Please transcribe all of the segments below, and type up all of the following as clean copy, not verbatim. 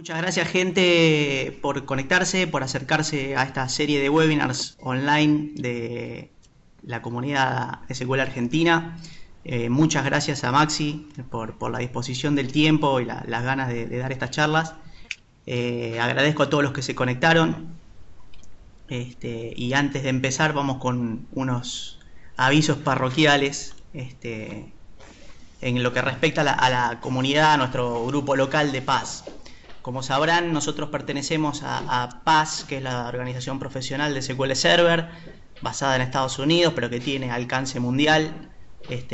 Muchas gracias, gente, por conectarse, por acercarse a esta serie de webinars online de la comunidad SQL Argentina. Muchas gracias a Maxi por la disposición del tiempo y las ganas de dar estas charlas. Agradezco a todos los que se conectaron. Y antes de empezar vamos con unos avisos parroquiales en lo que respecta a la comunidad, a nuestro grupo local de Paz. Como sabrán, nosotros pertenecemos a Paz, que es la organización profesional de SQL Server, basada en Estados Unidos, pero que tiene alcance mundial.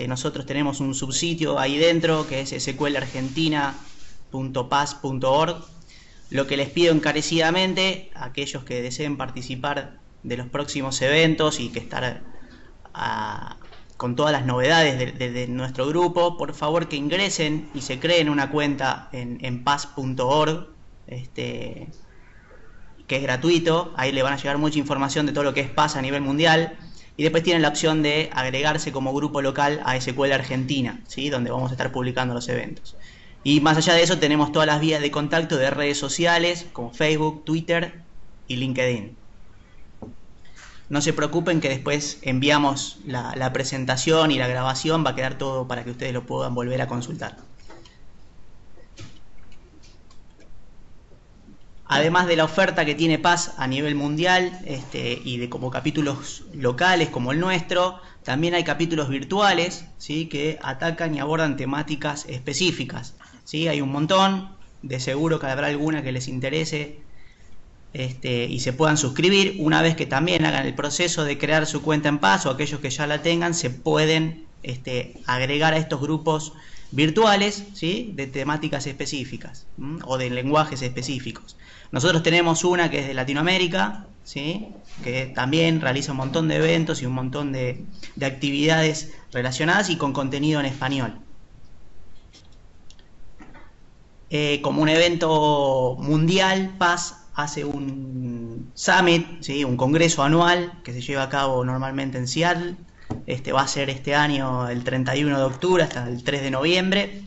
Nosotros tenemos un subsitio ahí dentro, que es sqlargentina.paz.org. Lo que les pido encarecidamente a aquellos que deseen participar de los próximos eventos y que estar con todas las novedades de nuestro grupo, por favor que ingresen y se creen una cuenta en paz.org, que es gratuito. Ahí le van a llegar mucha información de todo lo que es Paz a nivel mundial. Y después tienen la opción de agregarse como grupo local a SQL Argentina, ¿sí? Donde vamos a estar publicando los eventos. Y más allá de eso tenemos todas las vías de contacto de redes sociales como Facebook, Twitter y LinkedIn. No se preocupen que después enviamos la presentación y la grabación, va a quedar todo para que ustedes lo puedan volver a consultar. Además de la oferta que tiene Paz a nivel mundial y de como capítulos locales como el nuestro, también hay capítulos virtuales, ¿sí? Que atacan y abordan temáticas específicas, ¿sí? Hay un montón, de seguro que habrá alguna que les interese y se puedan suscribir. Una vez que también hagan el proceso de crear su cuenta en Paz, o aquellos que ya la tengan, se pueden agregar a estos grupos virtuales, ¿sí? De temáticas específicas o de lenguajes específicos. Nosotros tenemos una que es de Latinoamérica, ¿sí? Que también realiza un montón de eventos y un montón de actividades relacionadas y con contenido en español. Como un evento mundial, Paz hace un summit, ¿sí? Un congreso anual que se lleva a cabo normalmente en Seattle. Va a ser este año el 31 de octubre hasta el 3 de noviembre.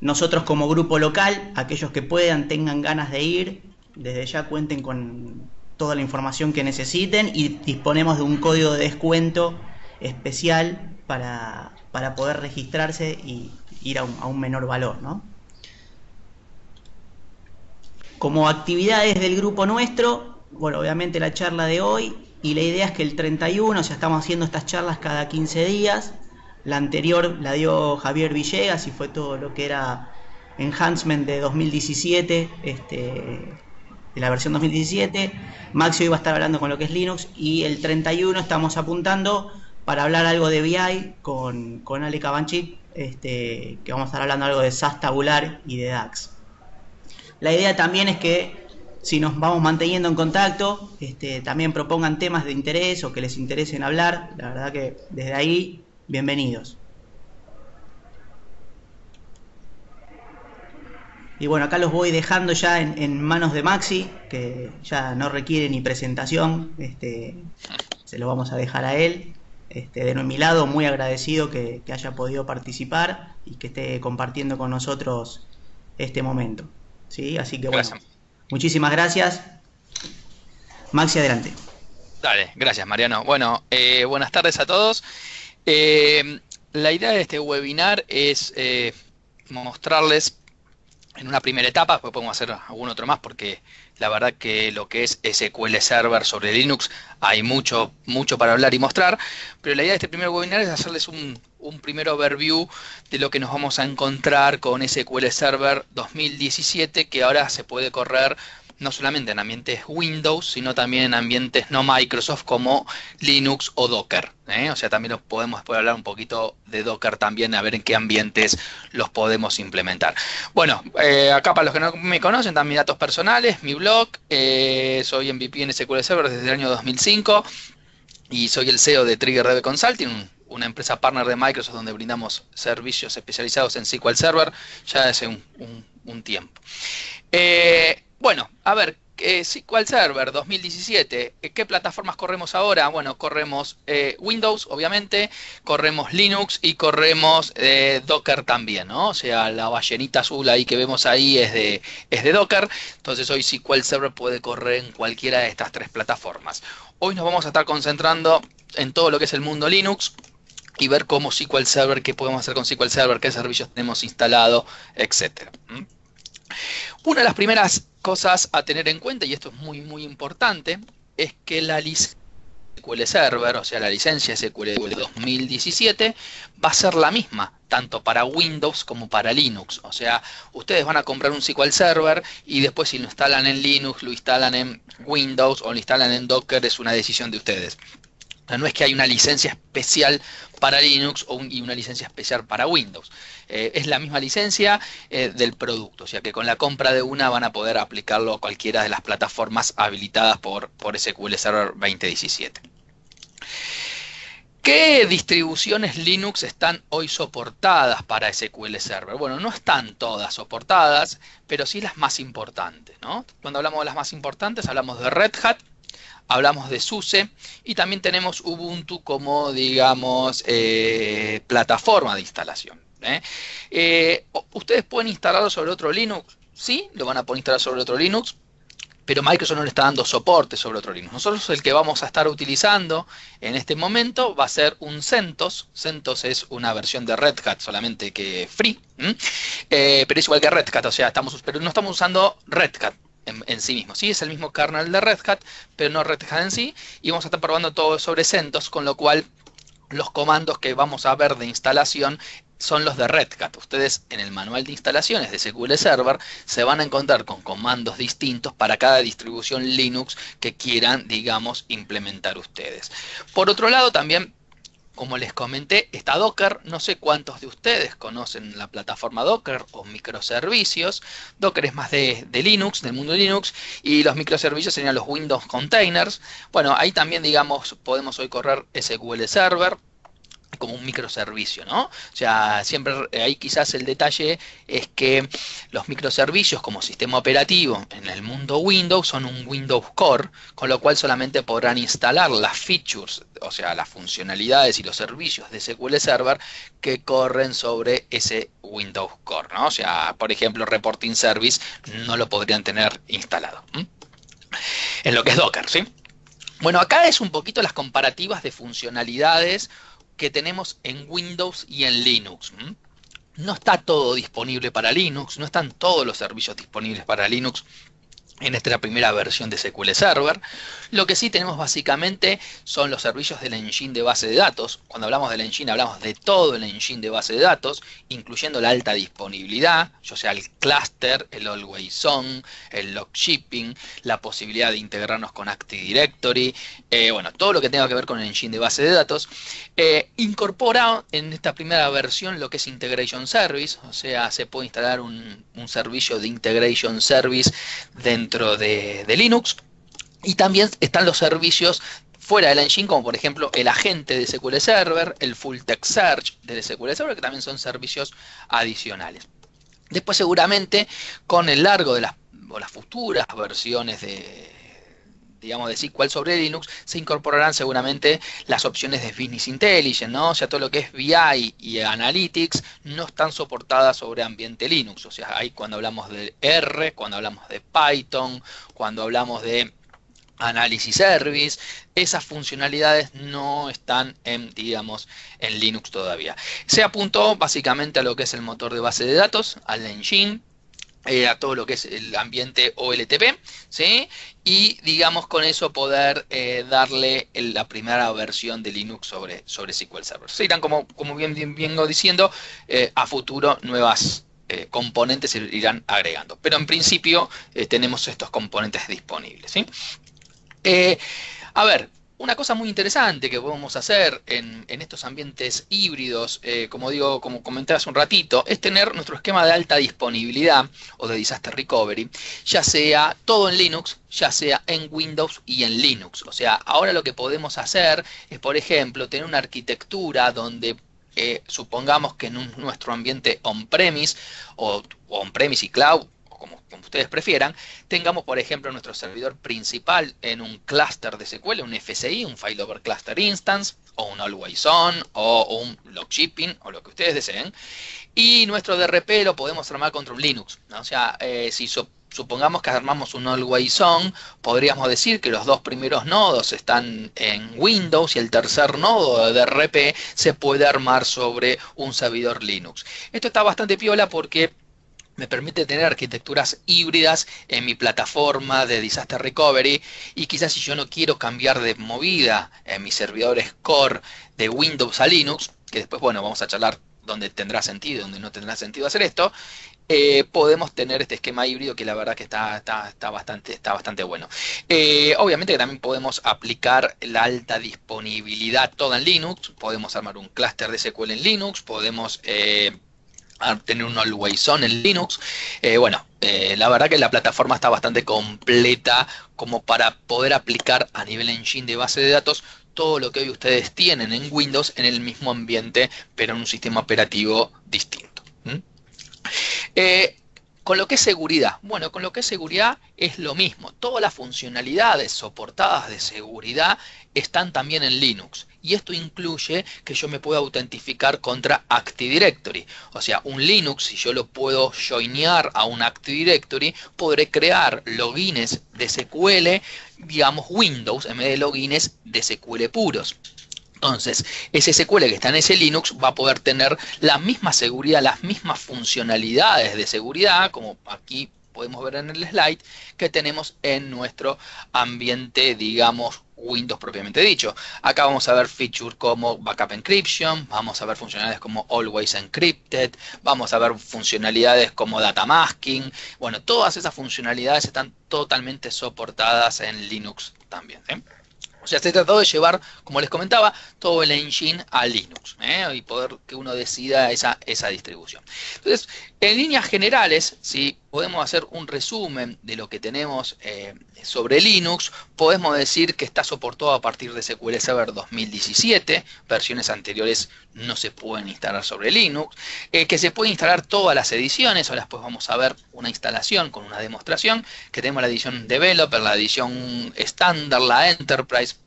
Nosotros como grupo local, aquellos que puedan, tengan ganas de ir, desde ya cuenten con toda la información que necesiten y disponemos de un código de descuento especial para poder registrarse y ir a un menor valor, ¿no? Como actividades del grupo nuestro, bueno, obviamente la charla de hoy, y la idea es que el 31, o sea, estamos haciendo estas charlas cada 15 días. La anterior la dio Javier Villegas y fue todo lo que era Enhancement de 2017, de la versión 2017. Maxi hoy va a estar hablando con lo que es Linux, y el 31 estamos apuntando para hablar algo de BI con Ale Cabanchik, que vamos a estar hablando algo de SAS tabular y de DAX. La idea también es que si nos vamos manteniendo en contacto, también propongan temas de interés o que les interesen hablar. La verdad que desde ahí, bienvenidos. Y bueno, acá los voy dejando ya en manos de Maxi, que ya no requiere ni presentación. Se lo vamos a dejar a él. De mi lado, muy agradecido que haya podido participar y que esté compartiendo con nosotros este momento. ¿Sí? Así que bueno, muchísimas gracias. Maxi, adelante. Dale, gracias Mariano. Bueno, buenas tardes a todos. La idea de este webinar es mostrarles en una primera etapa, después podemos hacer algún otro más porque la verdad que lo que es SQL Server sobre Linux hay mucho para hablar y mostrar, pero la idea de este primer webinar es hacerles un primer overview de lo que nos vamos a encontrar con SQL Server 2017, que ahora se puede correr no solamente en ambientes Windows, sino también en ambientes no Microsoft como Linux o Docker, O sea, también podemos después hablar un poquito de Docker también, a ver en qué ambientes los podemos implementar. Bueno, acá para los que no me conocen, están mis datos personales, mi blog, soy MVP en SQL Server desde el año 2005 y soy el CEO de TriggerDB Consulting, una empresa partner de Microsoft donde brindamos servicios especializados en SQL Server ya hace un tiempo. Bueno, a ver, SQL Server 2017, ¿qué plataformas corremos ahora? Bueno, corremos Windows, obviamente, corremos Linux y corremos Docker también, ¿no? O sea, la ballenita azul ahí que vemos ahí es de Docker. Entonces hoy SQL Server puede correr en cualquiera de estas tres plataformas. Hoy nos vamos a estar concentrando en todo lo que es el mundo Linux y ver cómo SQL Server, qué podemos hacer con SQL Server, qué servicios tenemos instalado, etcétera. Una de las primeras cosas a tener en cuenta, y esto es muy muy importante, es que la licencia SQL Server, o sea la licencia SQL 2017, va a ser la misma, tanto para Windows como para Linux. O sea, ustedes van a comprar un SQL Server y después si lo instalan en Linux, lo instalan en Windows o lo instalan en Docker, es una decisión de ustedes. No es que hay una licencia especial para Linux y una licencia especial para Windows. Es la misma licencia del producto, o sea que con la compra de una van a poder aplicarlo a cualquiera de las plataformas habilitadas por SQL Server 2017. ¿Qué distribuciones Linux están hoy soportadas para SQL Server? Bueno, no están todas soportadas, pero sí las más importantes, ¿no? Cuando hablamos de las más importantes, hablamos de Red Hat, hablamos de SUSE y también tenemos Ubuntu como, digamos, plataforma de instalación. ¿Ustedes pueden instalarlo sobre otro Linux? Sí, lo van a poder instalar sobre otro Linux, pero Microsoft no le está dando soporte sobre otro Linux. Nosotros el que vamos a estar utilizando en este momento va a ser un CentOS. CentOS es una versión de Red Hat, solamente que free, pero es igual que Red Hat, o sea, pero no estamos usando Red Hat en sí mismo. Sí, es el mismo kernel de Red Hat, pero no Red Hat en sí, y vamos a estar probando todo sobre CentOS, con lo cual los comandos que vamos a ver de instalación son los de Red Hat. Ustedes en el manual de instalaciones de SQL Server se van a encontrar con comandos distintos para cada distribución Linux que quieran, digamos, implementar ustedes. Por otro lado, también, como les comenté, está Docker. No sé cuántos de ustedes conocen la plataforma Docker o microservicios. Docker es más de Linux, del mundo de Linux, y los microservicios serían los Windows Containers. Bueno, ahí también, digamos, podemos hoy correr SQL Server como un microservicio, ¿no? O sea, siempre ahí quizás el detalle es que los microservicios como sistema operativo en el mundo Windows son un Windows Core, con lo cual solamente podrán instalar las features, o sea, las funcionalidades y los servicios de SQL Server que corren sobre ese Windows Core, ¿no? O sea, por ejemplo, Reporting Service no lo podrían tener instalado en lo que es Docker, ¿sí? Bueno, acá es un poquito las comparativas de funcionalidades que tenemos en Windows y en Linux. No está todo disponible para Linux, no están todos los servicios disponibles para Linux en esta primera versión de SQL Server. Lo que sí tenemos básicamente son los servicios del engine de base de datos. Cuando hablamos del engine hablamos de todo el engine de base de datos, incluyendo la alta disponibilidad, ya sea el cluster, el always on, el log shipping, la posibilidad de integrarnos con Active Directory, bueno, todo lo que tenga que ver con el engine de base de datos. Incorpora en esta primera versión lo que es Integration Service, o sea, se puede instalar un servicio de Integration Service dentro de Linux, y también están los servicios fuera del engine, como por ejemplo el agente de SQL Server, el Full Text Search de SQL Server, que también son servicios adicionales. Después seguramente con el largo de las futuras versiones digamos, de SQL sobre Linux, se incorporarán seguramente las opciones de Business Intelligence, ¿no? O sea, todo lo que es BI y Analytics no están soportadas sobre ambiente Linux. O sea, ahí cuando hablamos de R, cuando hablamos de Python, cuando hablamos de Analysis Service, esas funcionalidades no están digamos, en Linux todavía. Se apuntó básicamente a lo que es el motor de base de datos, al engine, a todo lo que es el ambiente OLTP, ¿sí? Y digamos con eso poder darle la primera versión de Linux sobre SQL Server. Se irán, como bien vengo diciendo, a futuro nuevas componentes se irán agregando. Pero en principio tenemos estos componentes disponibles, ¿sí? A ver, una cosa muy interesante que podemos hacer en estos ambientes híbridos, como comenté hace un ratito, es tener nuestro esquema de alta disponibilidad o de Disaster Recovery, ya sea todo en Linux, ya sea en Windows y en Linux. O sea, ahora lo que podemos hacer es, por ejemplo, tener una arquitectura donde supongamos que en nuestro ambiente on-premise o on-premise y cloud, como como ustedes prefieran, tengamos, por ejemplo, nuestro servidor principal en un clúster de SQL, un FSI, un File Over Cluster Instance, o un Always On, o un Log Shipping, o lo que ustedes deseen. Y nuestro DRP lo podemos armar contra un Linux, ¿no? O sea, si supongamos que armamos un Always On, podríamos decir que los dos primeros nodos están en Windows y el tercer nodo de DRP se puede armar sobre un servidor Linux. Esto está bastante piola porque me permite tener arquitecturas híbridas en mi plataforma de Disaster Recovery, y quizás si yo no quiero cambiar de movida en mis servidores core de Windows a Linux, que después, bueno, vamos a charlar dónde tendrá sentido y dónde no tendrá sentido hacer esto, podemos tener este esquema híbrido que la verdad que está bastante bueno. Obviamente que también podemos aplicar la alta disponibilidad toda en Linux, podemos armar un clúster de SQL en Linux, podemos tener un Always On en Linux. La verdad que la plataforma está bastante completa como para poder aplicar a nivel engine de base de datos todo lo que hoy ustedes tienen en Windows en el mismo ambiente, pero en un sistema operativo distinto. Con lo que es seguridad, bueno, con lo que es seguridad es lo mismo. Todas las funcionalidades soportadas de seguridad están también en Linux. Y esto incluye que yo me pueda autentificar contra Active Directory. O sea, un Linux, si yo lo puedo joinear a un Active Directory, podré crear logins de SQL, digamos Windows, en vez de logins de SQL puros. Entonces, ese SQL que está en ese Linux va a poder tener la misma seguridad, las mismas funcionalidades de seguridad, como aquí podemos ver en el slide, que tenemos en nuestro ambiente, digamos, Windows propiamente dicho. Acá vamos a ver features como Backup Encryption, vamos a ver funcionalidades como Always Encrypted, vamos a ver funcionalidades como Data Masking. Bueno, todas esas funcionalidades están totalmente soportadas en Linux también, ¿eh? O sea, se trató de llevar, como les comentaba, todo el engine a Linux, y poder que uno decida esa distribución. Entonces, en líneas generales, si podemos hacer un resumen de lo que tenemos sobre Linux, podemos decir que está soportado a partir de SQL Server 2017, versiones anteriores no se pueden instalar sobre Linux, que se puede instalar todas las ediciones. Ahora después vamos a ver una instalación con una demostración, que tenemos la edición Developer, la edición estándar, la Enterprise.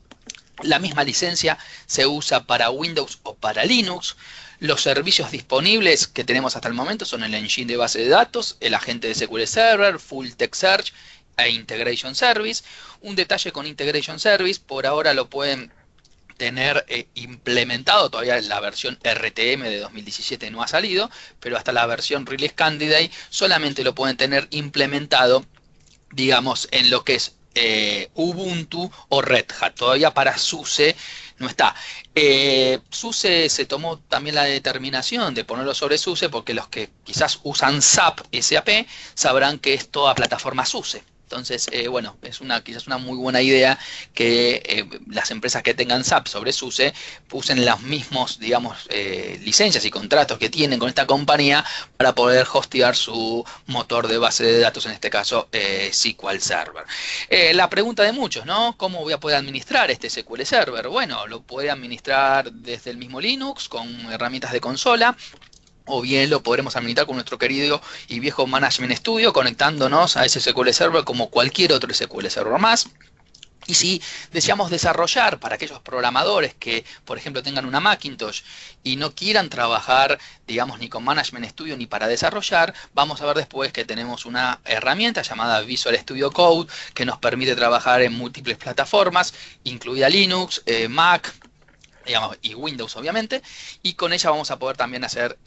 La misma licencia se usa para Windows o para Linux. Los servicios disponibles que tenemos hasta el momento son el engine de base de datos, el agente de SQL Server, Full Text Search e Integration Service. Un detalle con Integration Service, por ahora lo pueden tener implementado, todavía la versión RTM de 2017 no ha salido, pero hasta la versión Release Candidate solamente lo pueden tener implementado, digamos, en lo que es Ubuntu o Red Hat. Todavía para SUSE no está. SUSE se tomó también la determinación de ponerlo sobre SUSE porque los que quizás usan SAP sabrán que es toda plataforma SUSE. Entonces, bueno, es quizás una muy buena idea que las empresas que tengan SAP sobre SUSE usen los mismos, digamos, licencias y contratos que tienen con esta compañía para poder hostear su motor de base de datos, en este caso SQL Server. La pregunta de muchos, ¿no? ¿Cómo voy a poder administrar este SQL Server? Bueno, lo puede administrar desde el mismo Linux con herramientas de consola, o bien lo podremos administrar con nuestro querido y viejo Management Studio, conectándonos a ese SQL Server como cualquier otro SQL Server más. Y si deseamos desarrollar para aquellos programadores que, por ejemplo, tengan una Macintosh y no quieran trabajar, digamos, ni con Management Studio ni para desarrollar, vamos a ver después que tenemos una herramienta llamada Visual Studio Code que nos permite trabajar en múltiples plataformas, incluida Linux, Mac, digamos, y Windows obviamente, y con ella vamos a poder también hacer,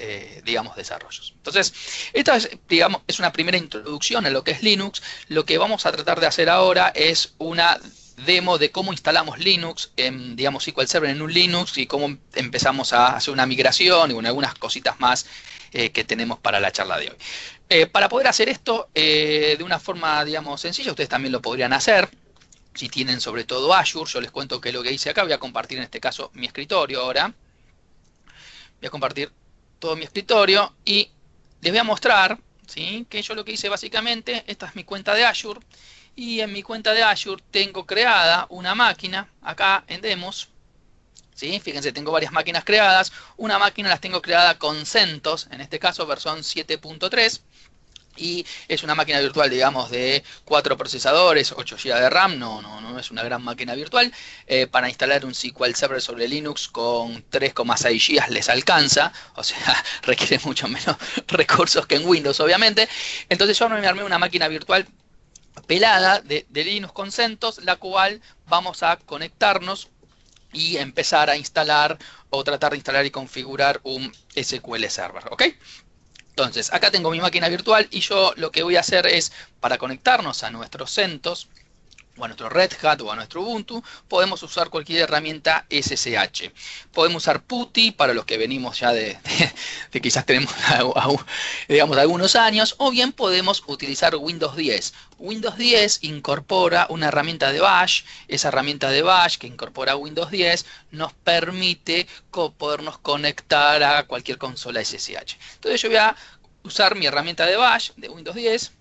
digamos, desarrollos. Entonces, esta es, digamos, es una primera introducción a lo que es Linux. Lo que vamos a tratar de hacer ahora es una demo de cómo instalamos Linux, digamos, SQL Server en un Linux, y cómo empezamos a hacer una migración y bueno, algunas cositas más que tenemos para la charla de hoy. Para poder hacer esto de una forma, digamos, sencilla, ustedes también lo podrían hacer. Si tienen sobre todo Azure, yo les cuento que lo que hice acá, voy a compartir en este caso mi escritorio ahora. Voy a compartir todo mi escritorio y les voy a mostrar, ¿sí?, que yo lo que hice básicamente, esta es mi cuenta de Azure, y en mi cuenta de Azure tengo creada una máquina acá en Demos, ¿sí? Fíjense, tengo varias máquinas creadas. Una máquina las tengo creada con CentOS, en este caso versión 7.3. Y es una máquina virtual, digamos, de 4 procesadores, 8 GB de RAM, no es una gran máquina virtual. Para instalar un SQL Server sobre Linux con 3,6 GB les alcanza, o sea, requiere mucho menos recursos que en Windows, obviamente. Entonces yo me armé una máquina virtual pelada de Linux con CentOS, la cual vamos a conectarnos y empezar a instalar o tratar de instalar y configurar un SQL Server, ¿ok? Entonces, acá tengo mi máquina virtual y yo lo que voy a hacer es, para conectarnos a nuestros CentOS, o a nuestro Red Hat o a nuestro Ubuntu, podemos usar cualquier herramienta SSH. Podemos usar PuTTY para los que venimos ya de quizás tenemos digamos algunos años, o bien podemos utilizar Windows 10. Windows 10 incorpora una herramienta de Bash. Esa herramienta de Bash que incorpora Windows 10 nos permite podernos conectar a cualquier consola SSH. Entonces yo voy a usar mi herramienta de Bash de Windows 10.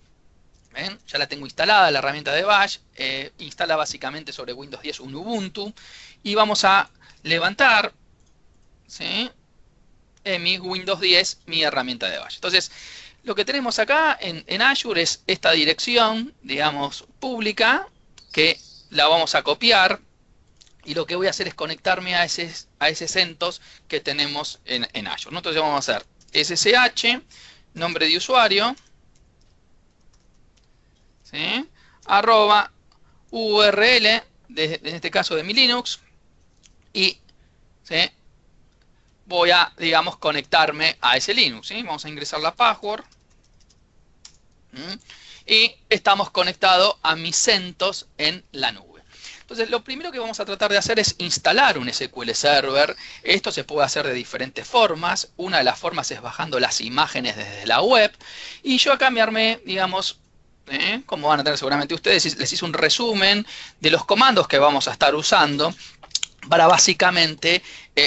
¿Ven? Ya la tengo instalada, la herramienta de Bash. Instala básicamente sobre Windows 10 un Ubuntu. Y vamos a levantar, ¿sí?, en mi Windows 10 mi herramienta de Bash. Entonces, lo que tenemos acá en Azure es esta dirección, digamos, pública, que la vamos a copiar. Y lo que voy a hacer es conectarme a ese CentOS que tenemos en Azure, ¿no? Entonces vamos a hacer SSH, nombre de usuario, ¿sí?, arroba URL, en este caso de mi Linux, y ¿sí?, voy a, digamos, conectarme a ese Linux, ¿sí? Vamos a ingresar la password, y estamos conectados a mi CentOS en la nube. Entonces, lo primero que vamos a tratar de hacer es instalar un SQL Server. Esto se puede hacer de diferentes formas. Una de las formas es bajando las imágenes desde la web, y yo acá me armé, digamos, como van a tener seguramente ustedes, les hice un resumen de los comandos que vamos a estar usando para básicamente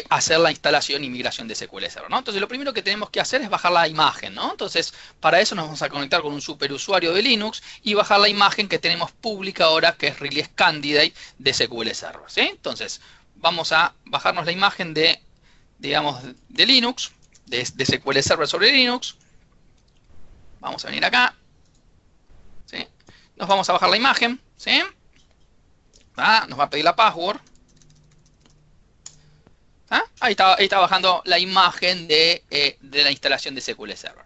hacer la instalación y migración de SQL Server, ¿no? Entonces lo primero que tenemos que hacer es bajar la imagen, ¿no? Entonces para eso nos vamos a conectar con un superusuario de Linux y bajar la imagen que tenemos pública ahora, que es Release Candidate de SQL Server, ¿sí? Entonces vamos a bajarnos la imagen de, digamos, de Linux, de SQL Server sobre Linux. Vamos a venir acá, ¿sí? Nos vamos a bajar la imagen, ¿sí? Nos va a pedir la password. Ahí está bajando la imagen de la instalación de SQL Server.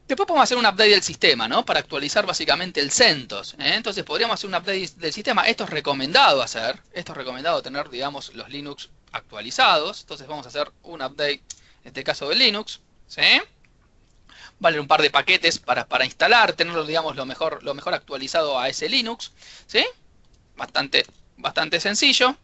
Después podemos hacer un update del sistema, ¿no?, para actualizar básicamente el CentOS. Entonces podríamos hacer un update del sistema. Esto es recomendado hacer. Esto es recomendado tener, digamos, los Linux actualizados. Entonces vamos a hacer un update, en este caso de Linux, ¿sí? Vale un par de paquetes para instalar, tenerlo, digamos, lo mejor actualizado a ese Linux, ¿sí? Bastante sencillo,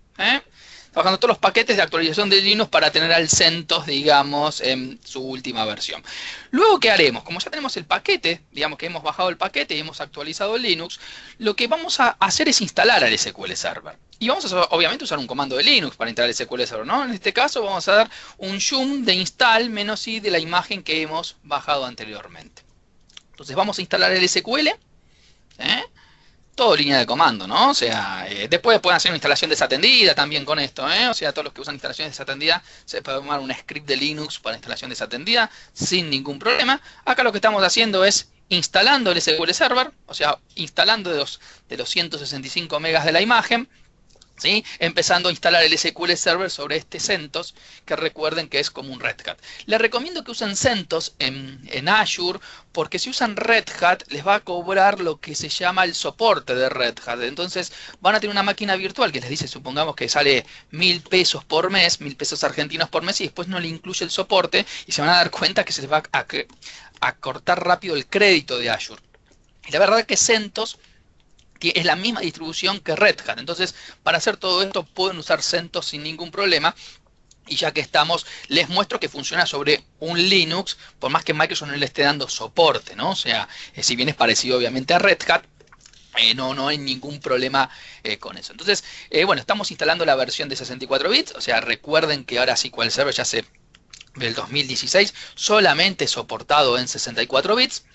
Trabajando todos los paquetes de actualización de Linux para tener al CentOS, digamos, en su última versión. Luego, ¿qué haremos? Como ya tenemos el paquete, digamos que hemos bajado el paquete y hemos actualizado el Linux, lo que vamos a hacer es instalar al SQL Server. Y vamos a, obviamente, usar un comando de Linux para instalar el SQL Server, ¿no? En este caso vamos a dar un yum de install -i de la imagen que hemos bajado anteriormente. Entonces vamos a instalar el SQL, todo línea de comando, ¿no? O sea, después pueden hacer una instalación desatendida también con esto, O sea, todos los que usan instalaciones desatendidas se puede tomar un script de Linux para instalación desatendida sin ningún problema. Acá lo que estamos haciendo es instalando el SQL Server, o sea, instalando de los 165 megas de la imagen, ¿sí? Empezando a instalar el SQL Server sobre este CentOS, que recuerden que es como un Red Hat. Les recomiendo que usen CentOS en Azure, porque si usan Red Hat les va a cobrar lo que se llama el soporte de Red Hat. Entonces van a tener una máquina virtual que les dice, supongamos que sale 1.000 pesos por mes, 1.000 pesos argentinos por mes, y después no le incluye el soporte, y se van a dar cuenta que se les va a cortar rápido el crédito de Azure. Y la verdad es que CentOS es la misma distribución que Red Hat. Entonces, para hacer todo esto pueden usar CentOS sin ningún problema. Y ya que estamos, les muestro que funciona sobre un Linux, por más que Microsoft no le esté dando soporte, ¿no? O sea, si bien es parecido obviamente a Red Hat, no hay ningún problema con eso. Entonces, bueno, estamos instalando la versión de 64 bits. O sea, recuerden que ahora SQL Server ya del 2016 solamente soportado en 64 bits.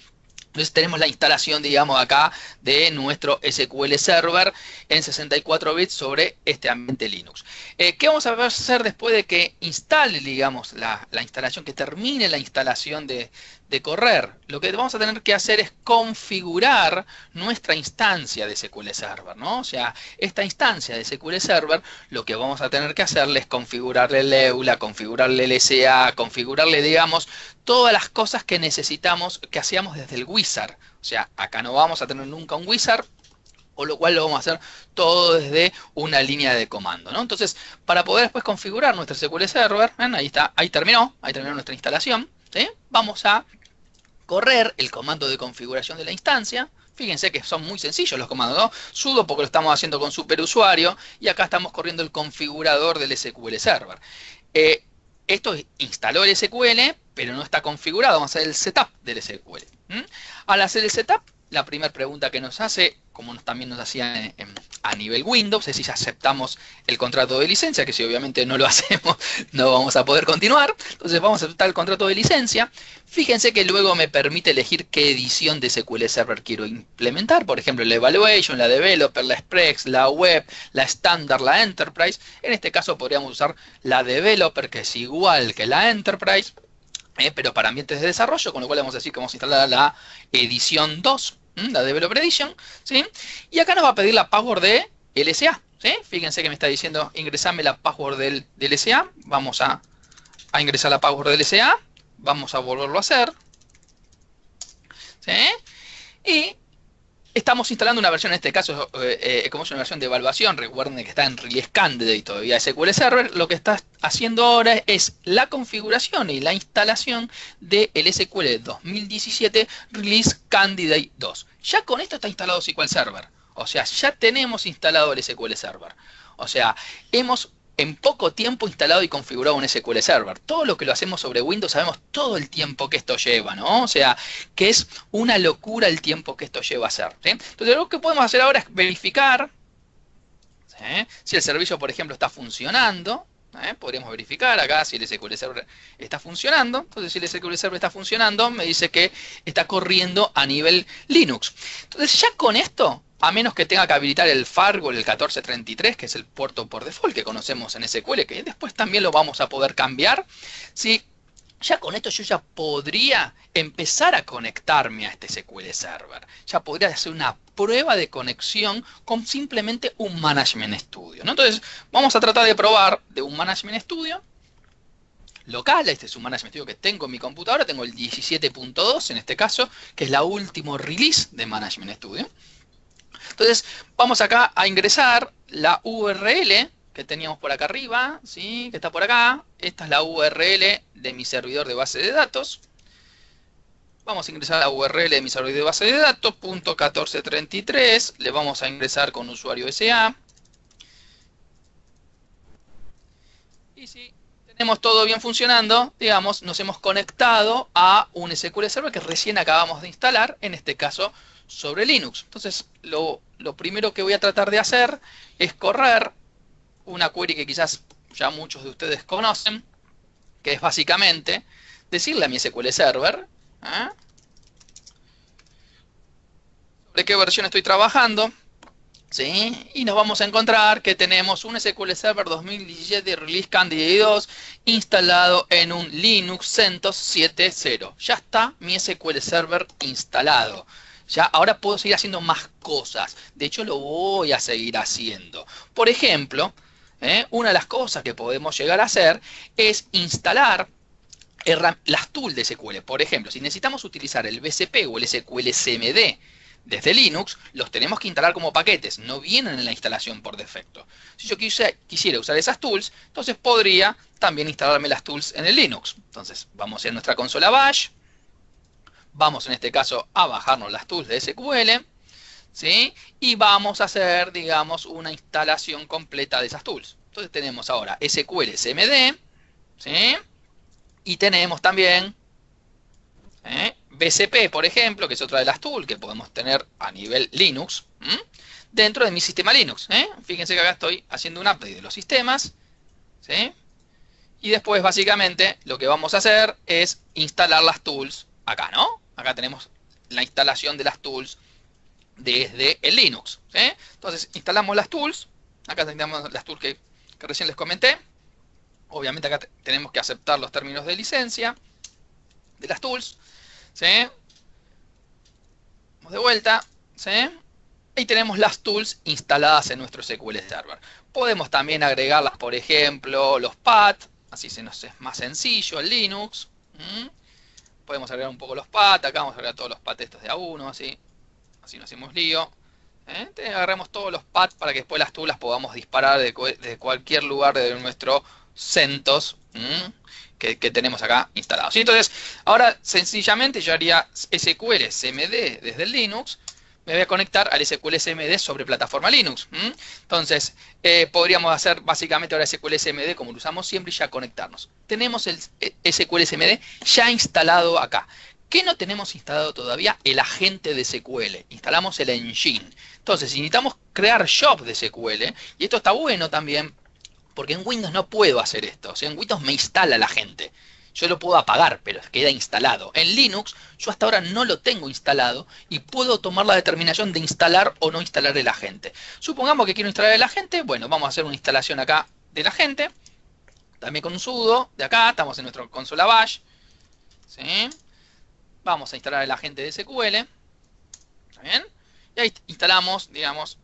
Entonces tenemos la instalación, digamos, acá de nuestro SQL Server en 64 bits sobre este ambiente Linux. ¿Qué vamos a hacer después de que instale, digamos, la instalación, que termine la instalación de de correr. Lo que vamos a tener que hacer es configurar nuestra instancia de SQL Server, ¿no? O sea, esta instancia de SQL Server, lo que vamos a tener que hacerle es configurarle el EULA, configurarle el SA, configurarle, digamos, todas las cosas que necesitamos, que hacíamos desde el Wizard. O sea, acá no vamos a tener nunca un Wizard, o lo cual lo vamos a hacer todo desde una línea de comando, ¿no? Entonces, para poder después configurar nuestro SQL Server, ¿ven? Ahí está, ahí terminó nuestra instalación, ¿sí? Vamos a correr el comando de configuración de la instancia. Fíjense que son muy sencillos los comandos, ¿no? Sudo porque lo estamos haciendo con superusuario, y acá estamos corriendo el configurador del SQL Server. Esto instaló el SQL, pero no está configurado. Vamos a hacer el setup del SQL. Al hacer el setup, la primera pregunta que nos hace, como también nos hacía a nivel Windows, es si aceptamos el contrato de licencia, que si obviamente no lo hacemos, no vamos a poder continuar. Entonces vamos a aceptar el contrato de licencia. Fíjense que luego me permite elegir qué edición de SQL Server quiero implementar. Por ejemplo, la Evaluation, la Developer, la Express, la Web, la Standard, la Enterprise. En este caso podríamos usar la Developer, que es igual que la Enterprise, pero para ambientes de desarrollo, con lo cual vamos a decir que vamos a instalar la edición 2, la Developer Edition, ¿sí? Y acá nos va a pedir la password de LSA, ¿sí? Fíjense que me está diciendo ingresame la password del LSA. Vamos a ingresar la password del LSA, vamos a volverlo a hacer, ¿sí? Y estamos instalando una versión, en este caso, como es una versión de evaluación. Recuerden que está en Release Candidate todavía SQL Server. Lo que está haciendo ahora es la configuración y la instalación del SQL 2017 Release Candidate 2. Ya con esto está instalado SQL Server. O sea, ya tenemos instalado el SQL Server. O sea, hemos en poco tiempo instalado y configurado un SQL Server. Todo lo que lo hacemos sobre Windows sabemos todo el tiempo que esto lleva, ¿no? O sea, que es una locura el tiempo que esto lleva a hacer, ¿sí? Entonces lo que podemos hacer ahora es verificar, ¿sí?, si el servicio, por ejemplo, está funcionando. Podríamos verificar acá si el SQL Server está funcionando. Entonces, si el SQL Server está funcionando, me dice que está corriendo a nivel Linux. Entonces, ya con esto, a menos que tenga que habilitar el firewall, el 1433, que es el puerto por default que conocemos en SQL, que después también lo vamos a poder cambiar, ¿sí? Ya con esto yo ya podría empezar a conectarme a este SQL Server. Ya podría hacer una prueba de conexión con simplemente un Management Studio, ¿no? Entonces, vamos a tratar de probar de un Management Studio local. Este es un Management Studio que tengo en mi computadora. Tengo el 17.2 en este caso, que es la último release de Management Studio. Entonces, vamos acá a ingresar la URL que teníamos por acá arriba, ¿sí?, que está por acá. Esta es la URL de mi servidor de base de datos. Vamos a ingresar la URL de mi servidor de base de datos, .1433. Le vamos a ingresar con usuario SA. Y si tenemos todo bien funcionando, digamos, nos hemos conectado a un SQL Server que recién acabamos de instalar, en este caso sobre Linux. Entonces, lo primero que voy a tratar de hacer es correr una query que quizás ya muchos de ustedes conocen, que es básicamente decirle a mi SQL Server sobre qué versión estoy trabajando, ¿sí? Y nos vamos a encontrar que tenemos un SQL Server 2017 Release Candidate 2 instalado en un Linux CentOS 7.0. Ya está mi SQL Server instalado. Ya ahora puedo seguir haciendo más cosas. De hecho, lo voy a seguir haciendo. Por ejemplo, una de las cosas que podemos llegar a hacer es instalar las tools de SQL. Por ejemplo, si necesitamos utilizar el BCP o el SQL CMD desde Linux, los tenemos que instalar como paquetes. No vienen en la instalación por defecto. Si yo quisiera usar esas tools, entonces podría también instalarme las tools en el Linux. Entonces, vamos a nuestra consola Bash. Vamos en este caso a bajarnos las tools de SQL, ¿sí? Y vamos a hacer, digamos, una instalación completa de esas tools. Entonces tenemos ahora SQL CMD, ¿sí? Y tenemos también BCP, por ejemplo, que es otra de las tools que podemos tener a nivel Linux, dentro de mi sistema Linux. Fíjense que acá estoy haciendo un update de los sistemas, ¿sí? Y después, básicamente, lo que vamos a hacer es instalar las tools acá, ¿no? Acá tenemos la instalación de las tools desde el Linux, ¿sí? Entonces, instalamos las tools. Acá tenemos las tools que recién les comenté. Obviamente acá tenemos que aceptar los términos de licencia de las tools, ¿sí? Vamos de vuelta, ¿sí? Y tenemos las tools instaladas en nuestro SQL Server. Podemos también agregarlas, por ejemplo, los path, así se nos es más sencillo en Linux. Podemos agregar un poco los path, acá vamos a agregar todos los path estos de A1, así no hacemos lío. Agarramos todos los paths para que después las tools las podamos disparar de cualquier lugar de nuestro CentOS que tenemos acá instalado. ¿Sí? Entonces, ahora sencillamente yo haría SQL CMD desde el Linux. Me voy a conectar al SQL CMD sobre plataforma Linux. Entonces, podríamos hacer básicamente ahora SQL CMD como lo usamos siempre y ya conectarnos. Tenemos el SQL CMD ya instalado acá. ¿Qué no tenemos instalado todavía? El agente de SQL. Instalamos el engine. Entonces, si necesitamos crear jobs de SQL, y esto está bueno también, porque en Windows no puedo hacer esto. O sea, en Windows me instala el agente. Yo lo puedo apagar, pero queda instalado. En Linux, yo hasta ahora no lo tengo instalado y puedo tomar la determinación de instalar o no instalar el agente. Supongamos que quiero instalar el agente. Bueno, vamos a hacer una instalación acá del agente. También con un sudo. De acá, estamos en nuestro consola bash. ¿Sí? Vamos a instalar el agente de SQL. ¿Está bien? Y ahí instalamos, digamos,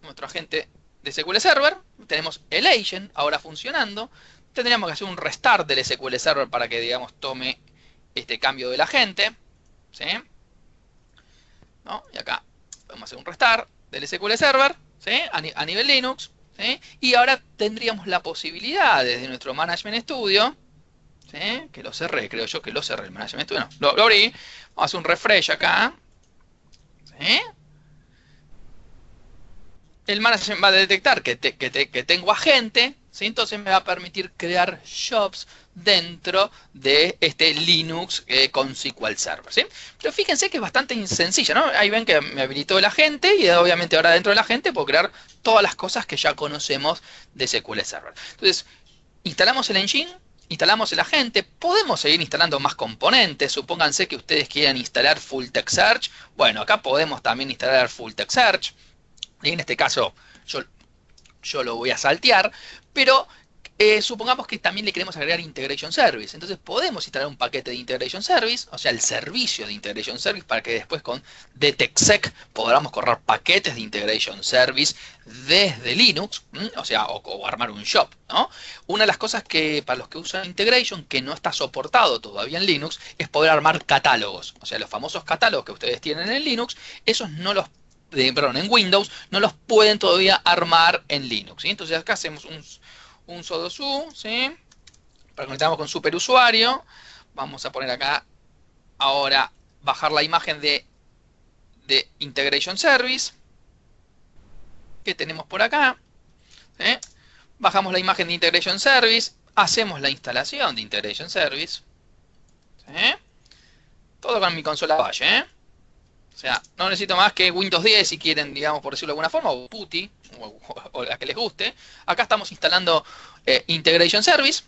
nuestro agente de SQL Server. Tenemos el agent ahora funcionando. Tendríamos que hacer un restart del SQL Server para que, digamos, tome este cambio del agente. ¿Sí? ¿No? Y acá podemos hacer un restart del SQL Server. ¿Sí? A nivel Linux. ¿Sí? Y ahora tendríamos la posibilidad desde nuestro Management Studio. ¿Sí? Que lo cerré, creo yo que lo cerré el Management Studio. No, lo abrí. Vamos a hacer un refresh acá. ¿Sí? El Management va a detectar que tengo agente. ¿Sí? Entonces me va a permitir crear jobs dentro de este Linux con SQL Server. ¿Sí? Pero fíjense que es bastante sencilla, ¿no? Ahí ven que me habilitó el agente y obviamente ahora dentro del agente puedo crear todas las cosas que ya conocemos de SQL Server. Entonces, instalamos el engine, instalamos el agente, podemos seguir instalando más componentes. Supónganse que ustedes quieran instalar Full Text Search. Bueno, acá podemos también instalar Full Text Search. Y en este caso yo lo voy a saltear, pero supongamos que también le queremos agregar Integration Service. Entonces podemos instalar un paquete de Integration Service, o sea, el servicio de Integration Service, para que después con DetectSec podamos correr paquetes de Integration Service desde Linux, o sea, o armar un job, ¿no? Una de las cosas que para los que usan Integration, que no está soportado todavía en Linux, es poder armar catálogos. O sea, los famosos catálogos que ustedes tienen en Linux, esos no los en Windows, no los pueden todavía armar en Linux. ¿Sí? Entonces acá hacemos un sudo su, ¿sí? Para conectarnos con superusuario. Vamos a poner acá ahora bajar la imagen de Integration Service que tenemos por acá. ¿Sí? Bajamos la imagen de Integration Service, hacemos la instalación de Integration Service. ¿Sí? Todo con mi consola bash, O sea, no necesito más que Windows 10 si quieren, digamos, por decirlo de alguna forma, o PuTTY, o la que les guste. Acá estamos instalando Integration Service.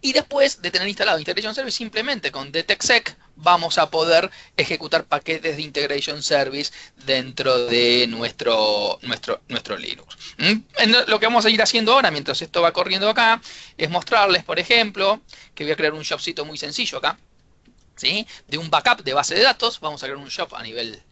Y después de tener instalado Integration Service, simplemente con DetectSec vamos a poder ejecutar paquetes de Integration Service dentro de nuestro Linux. Lo que vamos a ir haciendo ahora, mientras esto va corriendo acá, es mostrarles, por ejemplo, que voy a crear un jobcito muy sencillo acá. ¿Sí? De un backup de base de datos. Vamos a crear un job a nivel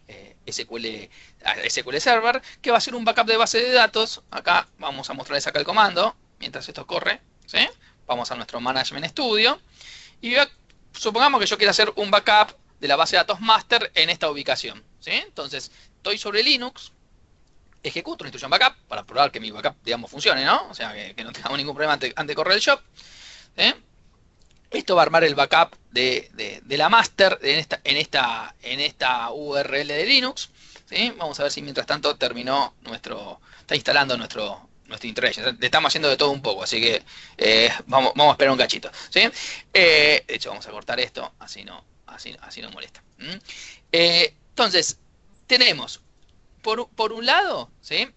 SQL Server, que va a ser un backup de base de datos. Acá vamos a mostrarles acá el comando, mientras esto corre. ¿Sí? Vamos a nuestro Management Studio. Y supongamos que yo quiero hacer un backup de la base de datos master en esta ubicación. ¿Sí? Entonces, estoy sobre Linux, ejecuto una instrucción backup para probar que mi backup, digamos, funcione, ¿no? O sea, que no tengamos ningún problema antes de correr el job. ¿Sí? Esto va a armar el backup de la master en esta URL de Linux. ¿Sí? Vamos a ver si mientras tanto está instalando nuestro Integration. Le estamos haciendo de todo un poco, así que vamos a esperar un cachito. ¿Sí? De hecho, vamos a cortar esto, así no molesta. Entonces, tenemos, por un lado, ¿sí?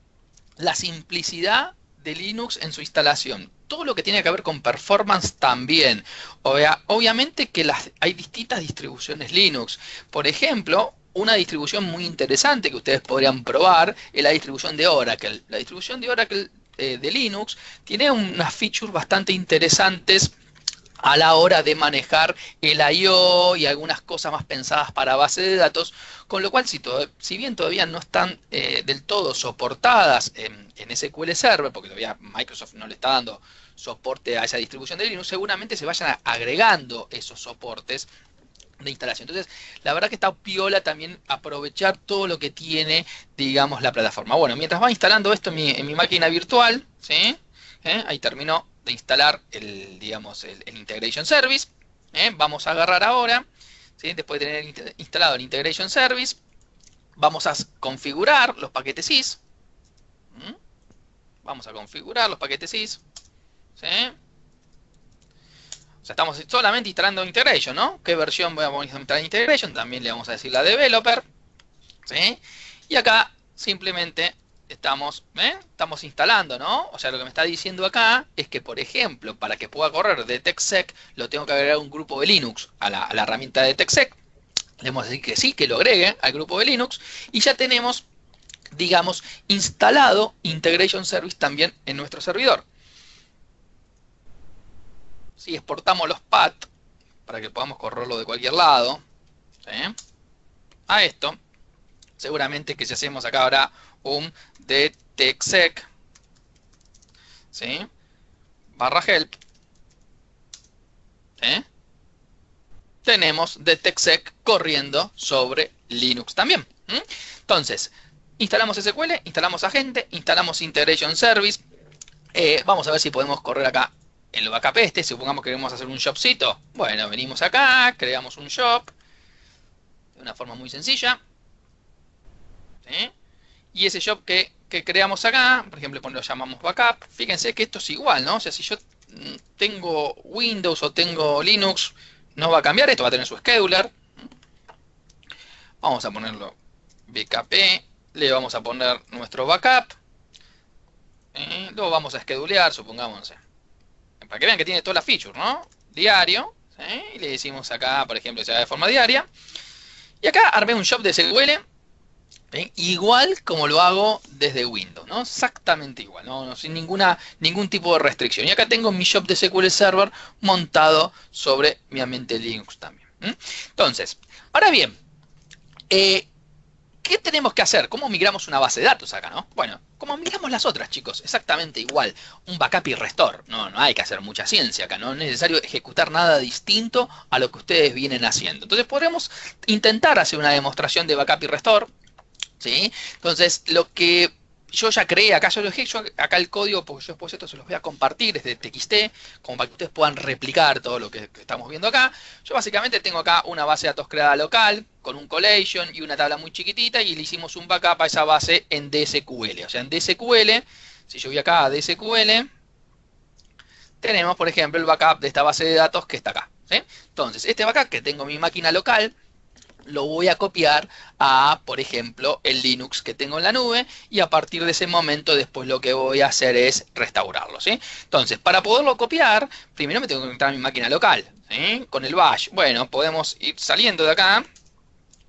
La simplicidad de Linux en su instalación. Todo lo que tiene que ver con performance también. Obviamente que hay distintas distribuciones Linux. Por ejemplo, una distribución muy interesante que ustedes podrían probar es la distribución de Oracle. La distribución de Oracle de Linux tiene unas features bastante interesantes a la hora de manejar el I/O y algunas cosas más pensadas para base de datos, con lo cual si bien todavía no están del todo soportadas en SQL Server, porque todavía Microsoft no le está dando soporte a esa distribución de Linux, seguramente se vayan agregando esos soportes de instalación. Entonces, la verdad que está piola también aprovechar todo lo que tiene, digamos, la plataforma. Bueno, mientras va instalando esto en mi máquina virtual, ¿sí? Ahí terminó de instalar digamos, el Integration Service. Vamos a agarrar ahora, ¿sí? Después de tener instalado el Integration Service, vamos a configurar los paquetes sys. Vamos a configurar los paquetes sys. ¿Sí? O sea, estamos solamente instalando Integration, ¿no? ¿Qué versión vamos a instalar Integration? También le vamos a decir la Developer. ¿Sí? Y acá simplemente estamos instalando, ¿no? O sea, lo que me está diciendo acá es que, por ejemplo, para que pueda correr de TechSec, lo tengo que agregar un grupo de Linux a la herramienta de TechSec. Le vamos a decir que sí, que lo agregue al grupo de Linux. Y ya tenemos, digamos, instalado Integration Service también en nuestro servidor. Si exportamos los paths para que podamos correrlo de cualquier lado, ¿sí? A esto, seguramente que si hacemos acá ahora un dtexec, ¿sí? Barra help, ¿sí? Tenemos dtexec corriendo sobre Linux también. Entonces, instalamos SQL, instalamos agente, instalamos Integration Service. Vamos a ver si podemos correr acá el backup supongamos que queremos hacer un shopcito. Bueno, venimos acá, creamos un shop de una forma muy sencilla. ¿Sí? Y ese shop que creamos acá, por ejemplo, lo llamamos backup. Fíjense que esto es igual, ¿no? O sea, si yo tengo Windows o tengo Linux, no va a cambiar, esto va a tener su scheduler. Vamos a ponerlo BKP, le vamos a poner nuestro backup. Lo vamos a schedulear, supongamos, no sé, para que vean que tiene todas las features, ¿no? Diario, ¿sí? Y le decimos acá, por ejemplo, que se haga de forma diaria. Y acá armé un shop de SQL, ¿sí? Igual como lo hago desde Windows, ¿no? Exactamente igual, ¿no? Sin ningún tipo de restricción. Y acá tengo mi shop de SQL Server montado sobre mi ambiente Linux también. Entonces, ahora bien, ¿qué tenemos que hacer? ¿Cómo migramos una base de datos acá, no? Bueno, como migramos las otras, chicos, exactamente igual. Un backup y restore. No hay que hacer mucha ciencia acá, no es necesario ejecutar nada distinto a lo que ustedes vienen haciendo. Entonces podremos intentar hacer una demostración de backup y restore, ¿sí? Entonces, lo que yo ya creé acá, acá el código, porque yo después esto se los voy a compartir desde TXT, como para que ustedes puedan replicar todo lo que estamos viendo acá. Yo básicamente tengo acá una base de datos creada local, con un collation y una tabla muy chiquitita, y le hicimos un backup a esa base en DSQL. O sea, en DSQL, si yo voy acá a DSQL, tenemos, por ejemplo, el backup de esta base de datos que está acá, ¿sí? Entonces, este backup que tengo en mi máquina local, lo voy a copiar a, por ejemplo, el Linux que tengo en la nube, y a partir de ese momento después lo que voy a hacer es restaurarlo, ¿sí? Entonces, para poderlo copiar, primero me tengo que conectar a mi máquina local, ¿sí? Con el bash. Bueno, podemos ir saliendo de acá,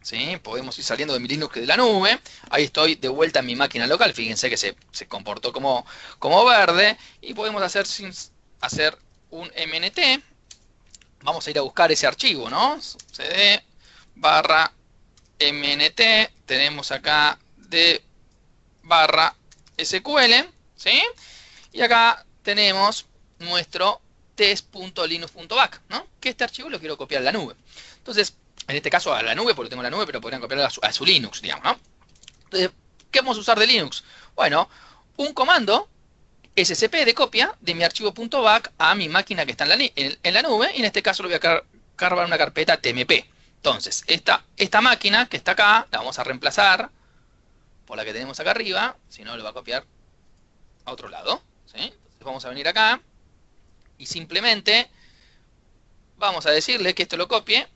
¿sí? Podemos ir saliendo de mi Linux de la nube. Ahí estoy de vuelta en mi máquina local. Fíjense que se comportó como verde. Y podemos hacer un mnt. Vamos a ir a buscar ese archivo, ¿no? cd barra mnt, tenemos acá de barra sql, ¿sí? Y acá tenemos nuestro test.linux.back, ¿no? Que este archivo lo quiero copiar a la nube. Entonces, en este caso a la nube, porque lo tengo en la nube, pero podrían copiarlo a su Linux, digamos, ¿no? Entonces, ¿qué vamos a usar de Linux? Bueno, un comando scp de copia de mi archivo .back a mi máquina que está en la nube, y en este caso lo voy a cargar una carpeta tmp. Entonces, esta máquina que está acá, la vamos a reemplazar por la que tenemos acá arriba, si no lo va a copiar a otro lado, ¿sí? Entonces vamos a venir acá y simplemente vamos a decirle que esto lo copie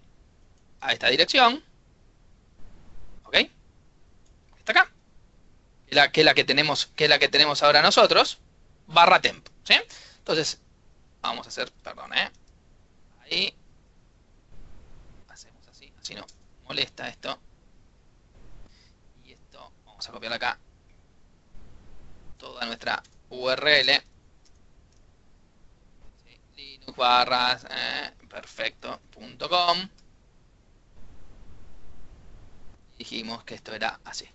a esta dirección, ¿ok? Está acá, que es la que tenemos ahora nosotros, barra temp, ¿sí? Entonces, vamos a hacer, perdón, ahí. Si no molesta esto, y esto vamos a copiar acá toda nuestra URL, ¿sí? barra perfecto.com. Dijimos que esto era así.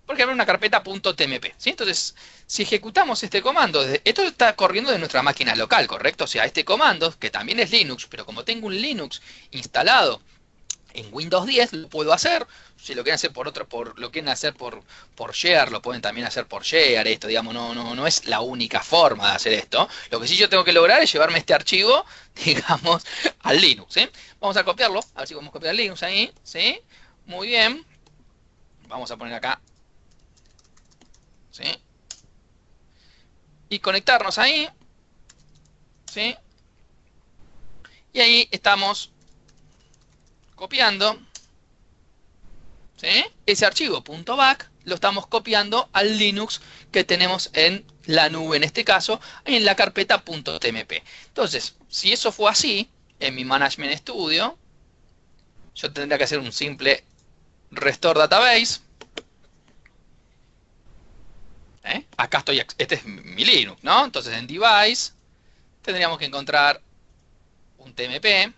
Porque habrá una carpeta .tmp, ¿sí? Entonces, si ejecutamos este comando, esto está corriendo de nuestra máquina local, ¿correcto? O sea, este comando, que también es Linux, pero como tengo un Linux instalado en Windows 10, lo puedo hacer. Si lo quieren hacer lo quieren hacer por share, lo pueden también hacer por share. Esto, digamos, no es la única forma de hacer esto. Lo que sí yo tengo que lograr es llevarme este archivo, digamos, al Linux, ¿sí? Vamos a copiarlo, a ver si podemos copiar el Linux ahí, ¿sí? Muy bien. Vamos a poner acá, ¿sí? Y conectarnos ahí, ¿sí? Y ahí estamos copiando, ¿sí? Ese archivo .back lo estamos copiando al Linux que tenemos en la nube, en este caso, en la carpeta .tmp. Entonces, si eso fue así, en mi Management Studio, yo tendría que hacer un simple restore database. Acá estoy, este es mi Linux, ¿no? Entonces en device tendríamos que encontrar un TMP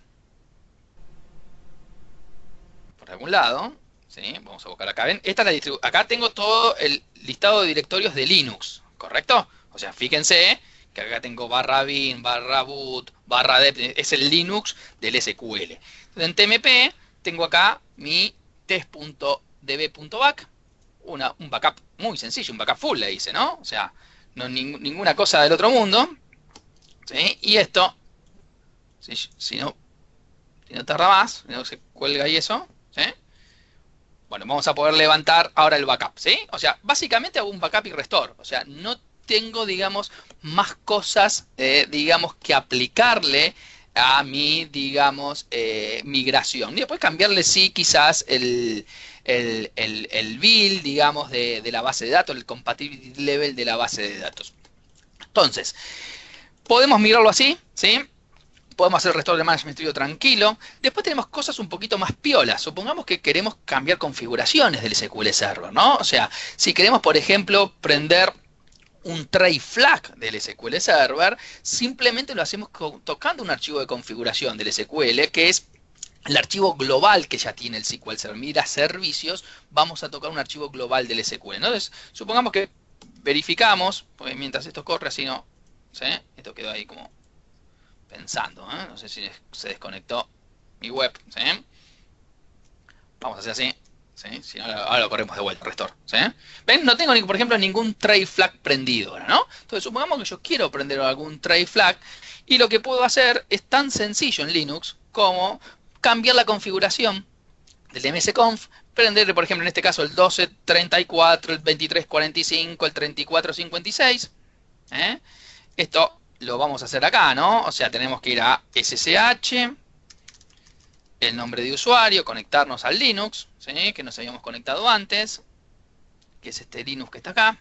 por algún lado, ¿sí? Vamos a buscar acá, ¿ven? Esta es la acá tengo todo el listado de directorios de Linux, ¿correcto? O sea, fíjense que acá tengo ¡bin, /boot, /dev, es el Linux del SQL. Entonces en TMP tengo acá mi test.db.back, un backup muy sencillo, un backup full le dice, ¿no? O sea, no ninguna cosa del otro mundo, ¿sí? Y esto, si no tarda más, si no se cuelga y eso, ¿sí? Bueno, vamos a poder levantar ahora el backup, ¿sí? O sea, básicamente hago un backup y restore, o sea, no tengo, digamos, más cosas, digamos, que aplicarle a mi, digamos, migración. Y después cambiarle, sí, quizás el build, digamos, de la base de datos, el compatibility level de la base de datos. Entonces, podemos migrarlo así, ¿sí? Podemos hacer el restore de Management Studio tranquilo. Después tenemos cosas un poquito más piolas. Supongamos que queremos cambiar configuraciones del SQL Server, ¿no? O sea, si queremos, por ejemplo, prender un tray flag del SQL Server, simplemente lo hacemos tocando un archivo de configuración del SQL, que es el archivo global que ya tiene el SQL Server. Mira servicios, vamos a tocar un archivo global del SQL. Entonces, supongamos que verificamos, pues mientras esto corre, así no, ¿sí? Esto quedó ahí como pensando, ¿eh? No sé si se desconectó mi web, ¿sí? Vamos a hacer así, ¿sí? Si no, ahora lo corremos de vuelta, restore, ¿sí? ¿Ven? No tengo, por ejemplo, ningún tray flag prendido ahora, ¿no? Entonces, supongamos que yo quiero prender algún tray flag y lo que puedo hacer es tan sencillo en Linux como cambiar la configuración del msconf, prenderle, por ejemplo, en este caso el 1234, el 2345, el 3456, ¿eh? Esto lo vamos a hacer acá, ¿no? O sea, tenemos que ir a SSH, el nombre de usuario, conectarnos al Linux, ¿sí? Que nos habíamos conectado antes, que es este Linux que está acá.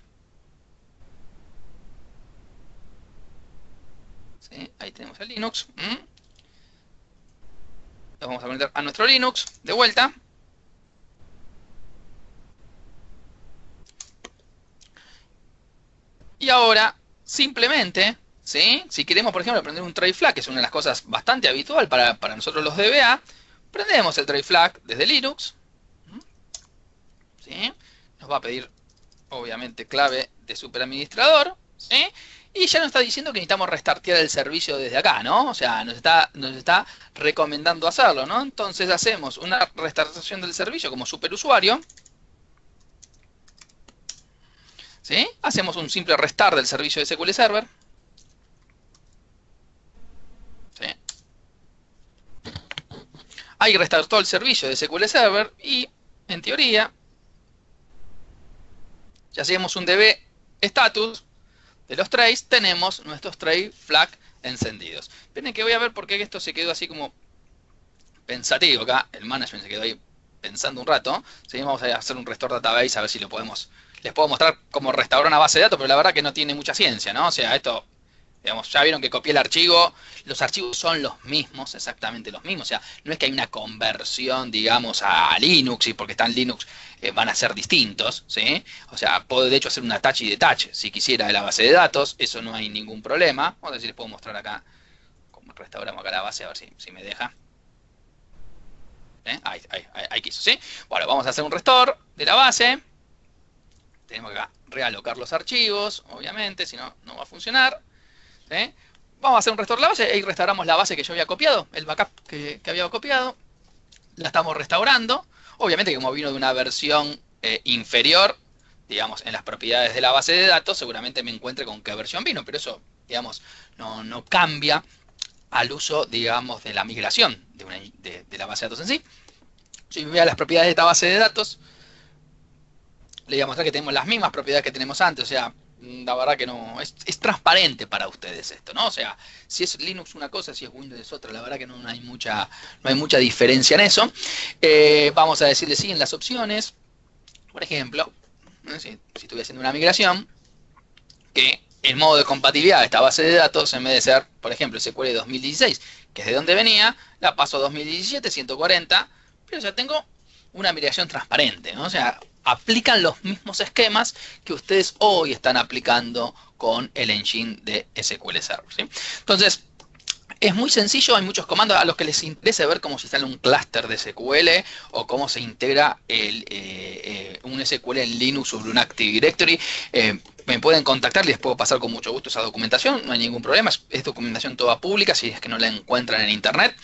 ¿Sí? Ahí tenemos el Linux. Lo vamos a conectar a nuestro Linux, de vuelta. Y ahora, simplemente, ¿sí? Si queremos, por ejemplo, prender un tray flag, que es una de las cosas bastante habitual para nosotros los DBA, prendemos el tray flag desde Linux, ¿sí? Nos va a pedir, obviamente, clave de superadministrador, ¿sí? Y ya nos está diciendo que necesitamos restartear el servicio desde acá, ¿no? O sea, nos está recomendando hacerlo, ¿no? Entonces hacemos una restartación del servicio como superusuario, ¿sí? Hacemos un simple restart del servicio de SQL Server, ¿sí? Ahí restartó el servicio de SQL Server y, en teoría, si hacemos un db status de los trays, tenemos nuestros tray flag encendidos. Miren que voy a ver por qué esto se quedó así como pensativo acá. El management se quedó ahí pensando un rato. ¿Sí? Vamos a hacer un restore database a ver si lo podemos. Les puedo mostrar cómo restaurar una base de datos, pero la verdad que no tiene mucha ciencia, ¿no? O sea, esto, digamos, ya vieron que copié el archivo, los archivos son los mismos, exactamente los mismos. O sea, no es que hay una conversión, digamos, a Linux, y porque están Linux van a ser distintos, ¿sí? O sea, puedo de hecho hacer un attach y detach si quisiera de la base de datos, eso no hay ningún problema. Vamos a ver si les puedo mostrar acá restauramos acá la base, a ver si me deja. Ahí quiso, ¿sí? Bueno, vamos a hacer un restore de la base. Tenemos que acá realocar los archivos, obviamente, si no, no va a funcionar. ¿Sí? Vamos a hacer un restore de la base y restauramos la base que yo había copiado, el backup que había copiado. La estamos restaurando. Obviamente, como vino de una versión inferior, digamos, en las propiedades de la base de datos, seguramente me encuentre con qué versión vino, pero eso, digamos, no cambia al uso, digamos, de la migración de la base de datos en sí. Si voy a las propiedades de esta base de datos, le voy a mostrar que tenemos las mismas propiedades que tenemos antes, o sea, la verdad que no, es transparente para ustedes esto, ¿no? O sea, si es Linux una cosa, si es Windows es otra, la verdad que no hay mucha diferencia en eso. Vamos a decirle sí en las opciones, por ejemplo, si estoy haciendo una migración, que el modo de compatibilidad de esta base de datos, en vez de ser, por ejemplo, SQL 2016, que es de donde venía, la paso a 2017, 140, pero ya tengo una migración transparente, ¿no? O sea, aplican los mismos esquemas que ustedes hoy están aplicando con el engine de SQL Server, ¿sí? Entonces, es muy sencillo, hay muchos comandos a los que les interesa ver cómo se instala un clúster de SQL o cómo se integra un SQL en Linux sobre un Active Directory. Me pueden contactar y les puedo pasar con mucho gusto esa documentación, no hay ningún problema, es documentación toda pública si es que no la encuentran en internet.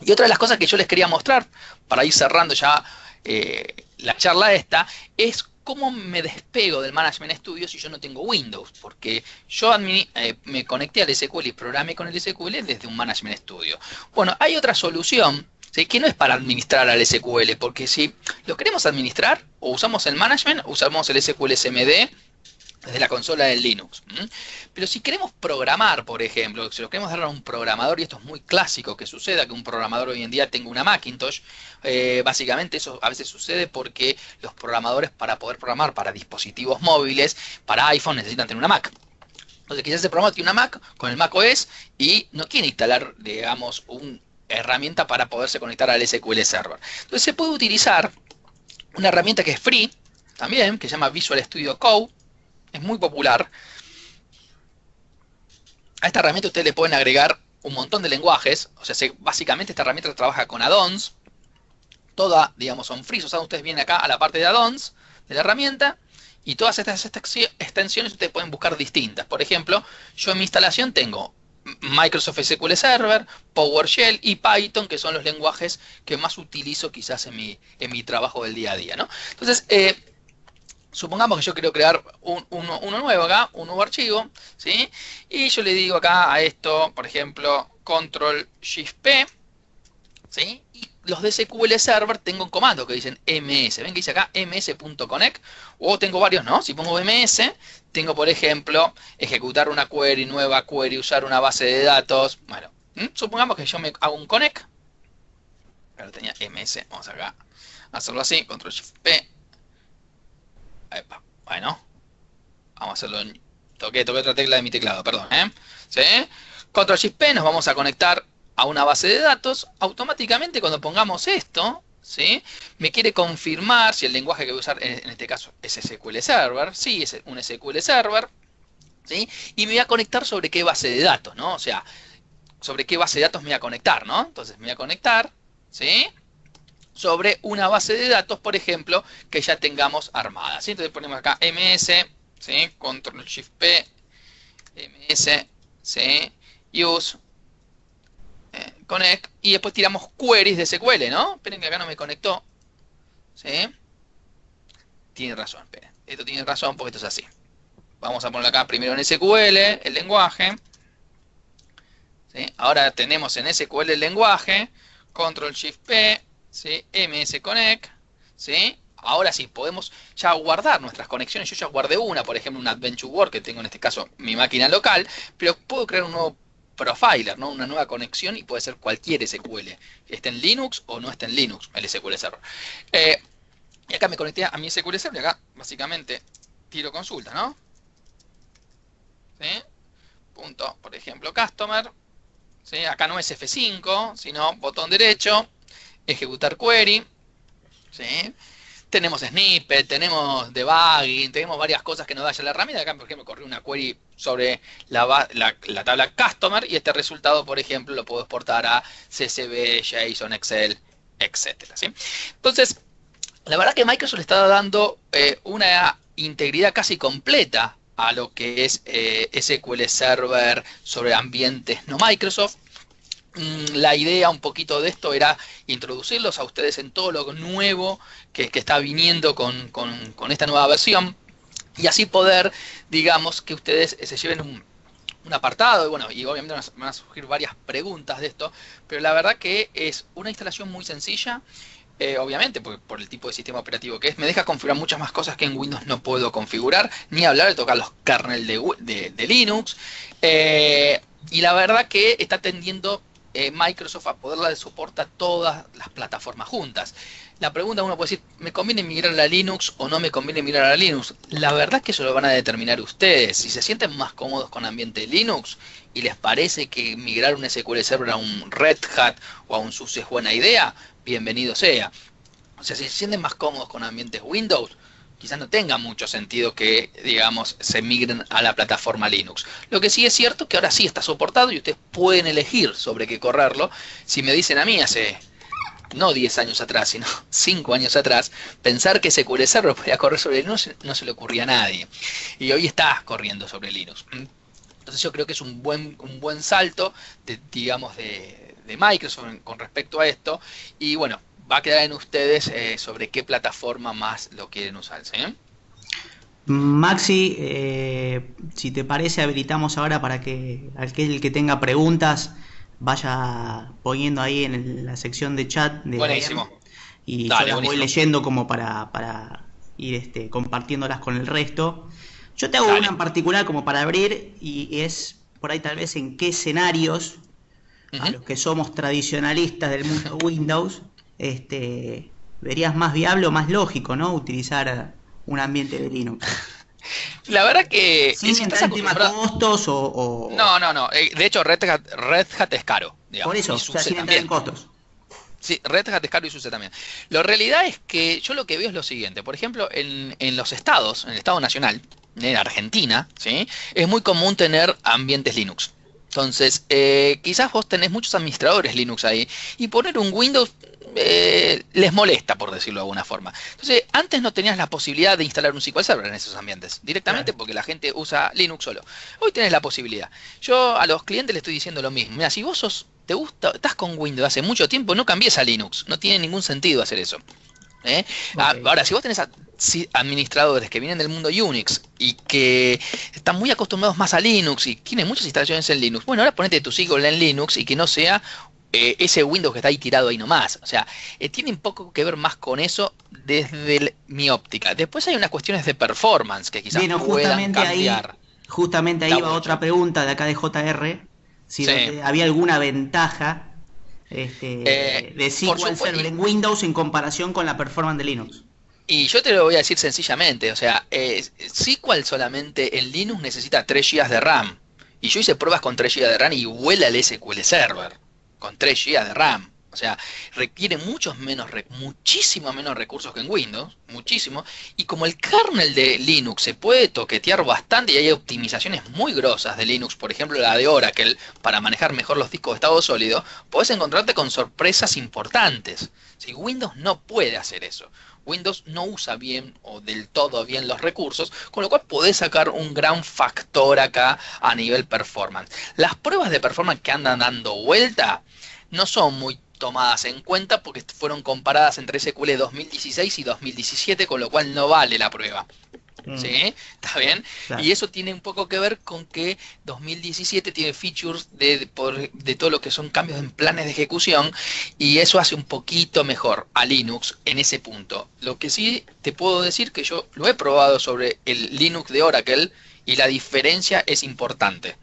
Y otra de las cosas que yo les quería mostrar, para ir cerrando ya la charla esta, es cómo me despego del Management Studio si yo no tengo Windows, porque yo me conecté al SQL y programé con el SQL desde un Management Studio. Bueno, hay otra solución, ¿sí?, que no es para administrar al SQL, porque si lo queremos administrar, o usamos el Management, o usamos el SQL SMD desde la consola del Linux. Pero si queremos programar, por ejemplo, si lo queremos dar a un programador, y esto es muy clásico que suceda, que un programador hoy en día tenga una Macintosh, básicamente eso a veces sucede porque los programadores, para poder programar para dispositivos móviles, para iPhone, necesitan tener una Mac. Entonces quizás ese programador tiene una Mac con el Mac OS y no quiere instalar, digamos, una herramienta para poderse conectar al SQL Server. Entonces se puede utilizar una herramienta que es free, también, que se llama Visual Studio Code. Es muy popular. A esta herramienta ustedes le pueden agregar un montón de lenguajes. O sea, básicamente esta herramienta trabaja con add-ons. Todas, digamos, son free. O sea, ustedes vienen acá a la parte de add-ons de la herramienta. Y todas estas extensiones ustedes pueden buscar distintas. Por ejemplo, yo en mi instalación tengo Microsoft SQL Server, PowerShell y Python, que son los lenguajes que más utilizo quizás en mi trabajo del día a día, ¿no? Entonces, supongamos que yo quiero crear uno nuevo acá, un nuevo archivo, ¿sí? Y yo le digo acá a esto, por ejemplo, Control-Shift-P, ¿sí? Y los de SQL Server tengo un comando que dicen ms. Ven que dice acá ms.connect, o tengo varios, ¿no? Si pongo ms, tengo, por ejemplo, ejecutar una query, nueva query, usar una base de datos. Bueno, supongamos que yo me hago un connect. Ahora tenía ms, vamos acá a hacerlo así, Control-Shift-P. Bueno, vamos a hacerlo. Toqué otra tecla de mi teclado, perdón. ¿Sí? Control-Shift-P, nos vamos a conectar a una base de datos. Automáticamente cuando pongamos esto, ¿sí?, me quiere confirmar si el lenguaje que voy a usar en este caso es SQL Server. Sí, es un SQL Server, ¿sí? Y me voy a conectar sobre qué base de datos, ¿no? O sea, sobre qué base de datos me voy a conectar, ¿no? Entonces me voy a conectar, ¿sí?, sobre una base de datos, por ejemplo, que ya tengamos armada, ¿sí? Entonces ponemos acá ms, ¿sí?, Control-Shift-P, ms, ¿sí?, use, connect, y después tiramos queries de SQL, ¿no? Esperen que acá no me conectó, ¿sí? Tiene razón, esperen. Esto tiene razón porque esto es así. Vamos a ponerlo acá primero en SQL, el lenguaje, ¿sí? Ahora tenemos en SQL el lenguaje, Control-Shift-P, ¿sí?, ms connect, ¿sí? Ahora sí, podemos ya guardar nuestras conexiones. Yo ya guardé una, por ejemplo, un Adventure Work, que tengo en este caso mi máquina local, pero puedo crear un nuevo profiler, ¿no?, una nueva conexión, y puede ser cualquier SQL, esté en Linux o no esté en Linux, el SQL Server. Y acá me conecté a mi SQL Server, y acá básicamente tiro consulta, ¿no? ¿Sí? Punto, por ejemplo, customer, ¿sí? Acá no es F5, sino botón derecho, ejecutar query, ¿sí? tenemos snippet, tenemos debugging, tenemos varias cosas que nos da ya la herramienta. Acá, por ejemplo, corrí una query sobre la tabla customer y este resultado, por ejemplo, lo puedo exportar a CSV, JSON, Excel, etcétera, ¿sí? Entonces, la verdad que Microsoft le está dando una integridad casi completa a lo que es SQL Server sobre ambientes no Microsoft. La idea un poquito de esto era introducirlos a ustedes en todo lo nuevo que está viniendo con esta nueva versión y así poder, digamos, que ustedes se lleven un apartado, y bueno, y obviamente van a surgir varias preguntas de esto, pero la verdad que es una instalación muy sencilla. Obviamente, por el tipo de sistema operativo que es, me deja configurar muchas más cosas que en Windows no puedo configurar, ni hablar de tocar los kernel de Linux. Y la verdad que está tendiendo Microsoft a poder darle soporte a todas las plataformas juntas. La pregunta, uno puede decir, ¿me conviene migrar a Linux o no me conviene migrar a Linux? La verdad es que eso lo van a determinar ustedes. Si se sienten más cómodos con ambiente Linux y les parece que migrar un SQL Server a un Red Hat o a un SUSE es buena idea, bienvenido sea. O sea, si se sienten más cómodos con ambientes Windows, quizás no tenga mucho sentido que, digamos, se migren a la plataforma Linux. Lo que sí es cierto que ahora sí está soportado y ustedes pueden elegir sobre qué correrlo. Si me dicen a mí hace, no 10 años atrás, sino 5 años atrás, pensar que SQL Server podía correr sobre Linux no se le ocurría a nadie. Y hoy está corriendo sobre Linux. Entonces yo creo que es un buen salto, digamos, de Microsoft con respecto a esto. Y bueno, va a quedar en ustedes sobre qué plataforma más lo quieren usar, ¿sí? Maxi, si te parece, habilitamos ahora para que el que tenga preguntas vaya poniendo ahí en la sección de chat. Buenísimo. Y dale, yo las voy leyendo como para ir compartiéndolas con el resto. Yo te hago una en particular como para abrir y es por ahí tal vez en qué escenarios, a los que somos tradicionalistas del mundo Windows, verías más viable o más lógico, ¿no? Utilizar un ambiente de Linux. La verdad que... Sin entrar en tema costos o... No. De hecho, Red Hat es caro, digamos. Por eso, o sea, sin entrar en costos. Sí, Red Hat es caro y SUSE también. La realidad es que yo lo que veo es lo siguiente. Por ejemplo, en los estados, en el estado nacional, en Argentina, ¿sí? Es muy común tener ambientes Linux. Entonces, quizás vos tenés muchos administradores Linux ahí y poner un Windows les molesta, por decirlo de alguna forma. Entonces, antes no tenías la posibilidad de instalar un SQL Server en esos ambientes, directamente, claro, porque la gente usa Linux solo. Hoy tenés la posibilidad. Yo a los clientes les estoy diciendo lo mismo. Mira, si vos estás con Windows hace mucho tiempo, no cambies a Linux. No tiene ningún sentido hacer eso. Okay. Ahora, si vos tenés administradores que vienen del mundo Unix y que están muy acostumbrados más a Linux y tienen muchas instalaciones en Linux, bueno, ahora ponete tu SQL en Linux y que no sea ese Windows que está ahí tirado ahí nomás. O sea, tiene un poco que ver más con eso desde mi óptica. Después hay unas cuestiones de performance que quizás puedan cambiar. Justamente ahí va otra pregunta de acá de JR, si había alguna ventaja de SQL Server en Windows en comparación con la performance de Linux. Y yo te lo voy a decir sencillamente, o sea, SQL solamente en Linux necesita 3 GB de RAM. Y yo hice pruebas con 3 GB de RAM y vuela el SQL Server con 3 GB de RAM. O sea, requiere muchísimo menos recursos que en Windows, muchísimo. Y como el kernel de Linux se puede toquetear bastante y hay optimizaciones muy grosas de Linux, por ejemplo la de Oracle, para manejar mejor los discos de estado sólido, podés encontrarte con sorpresas importantes. Si Windows no puede hacer eso. Windows no usa bien o del todo bien los recursos, con lo cual podés sacar un gran factor acá a nivel performance. Las pruebas de performance que andan dando vuelta no son muy tomadas en cuenta porque fueron comparadas entre SQL 2016 y 2017, con lo cual no vale la prueba. ¿Sí? ¿Está bien? Claro. Y eso tiene un poco que ver con que 2017 tiene features de todo lo que son cambios en planes de ejecución y eso hace un poquito mejor a Linux en ese punto. Lo que sí te puedo decir que yo lo he probado sobre el Linux de Oracle y la diferencia es importante.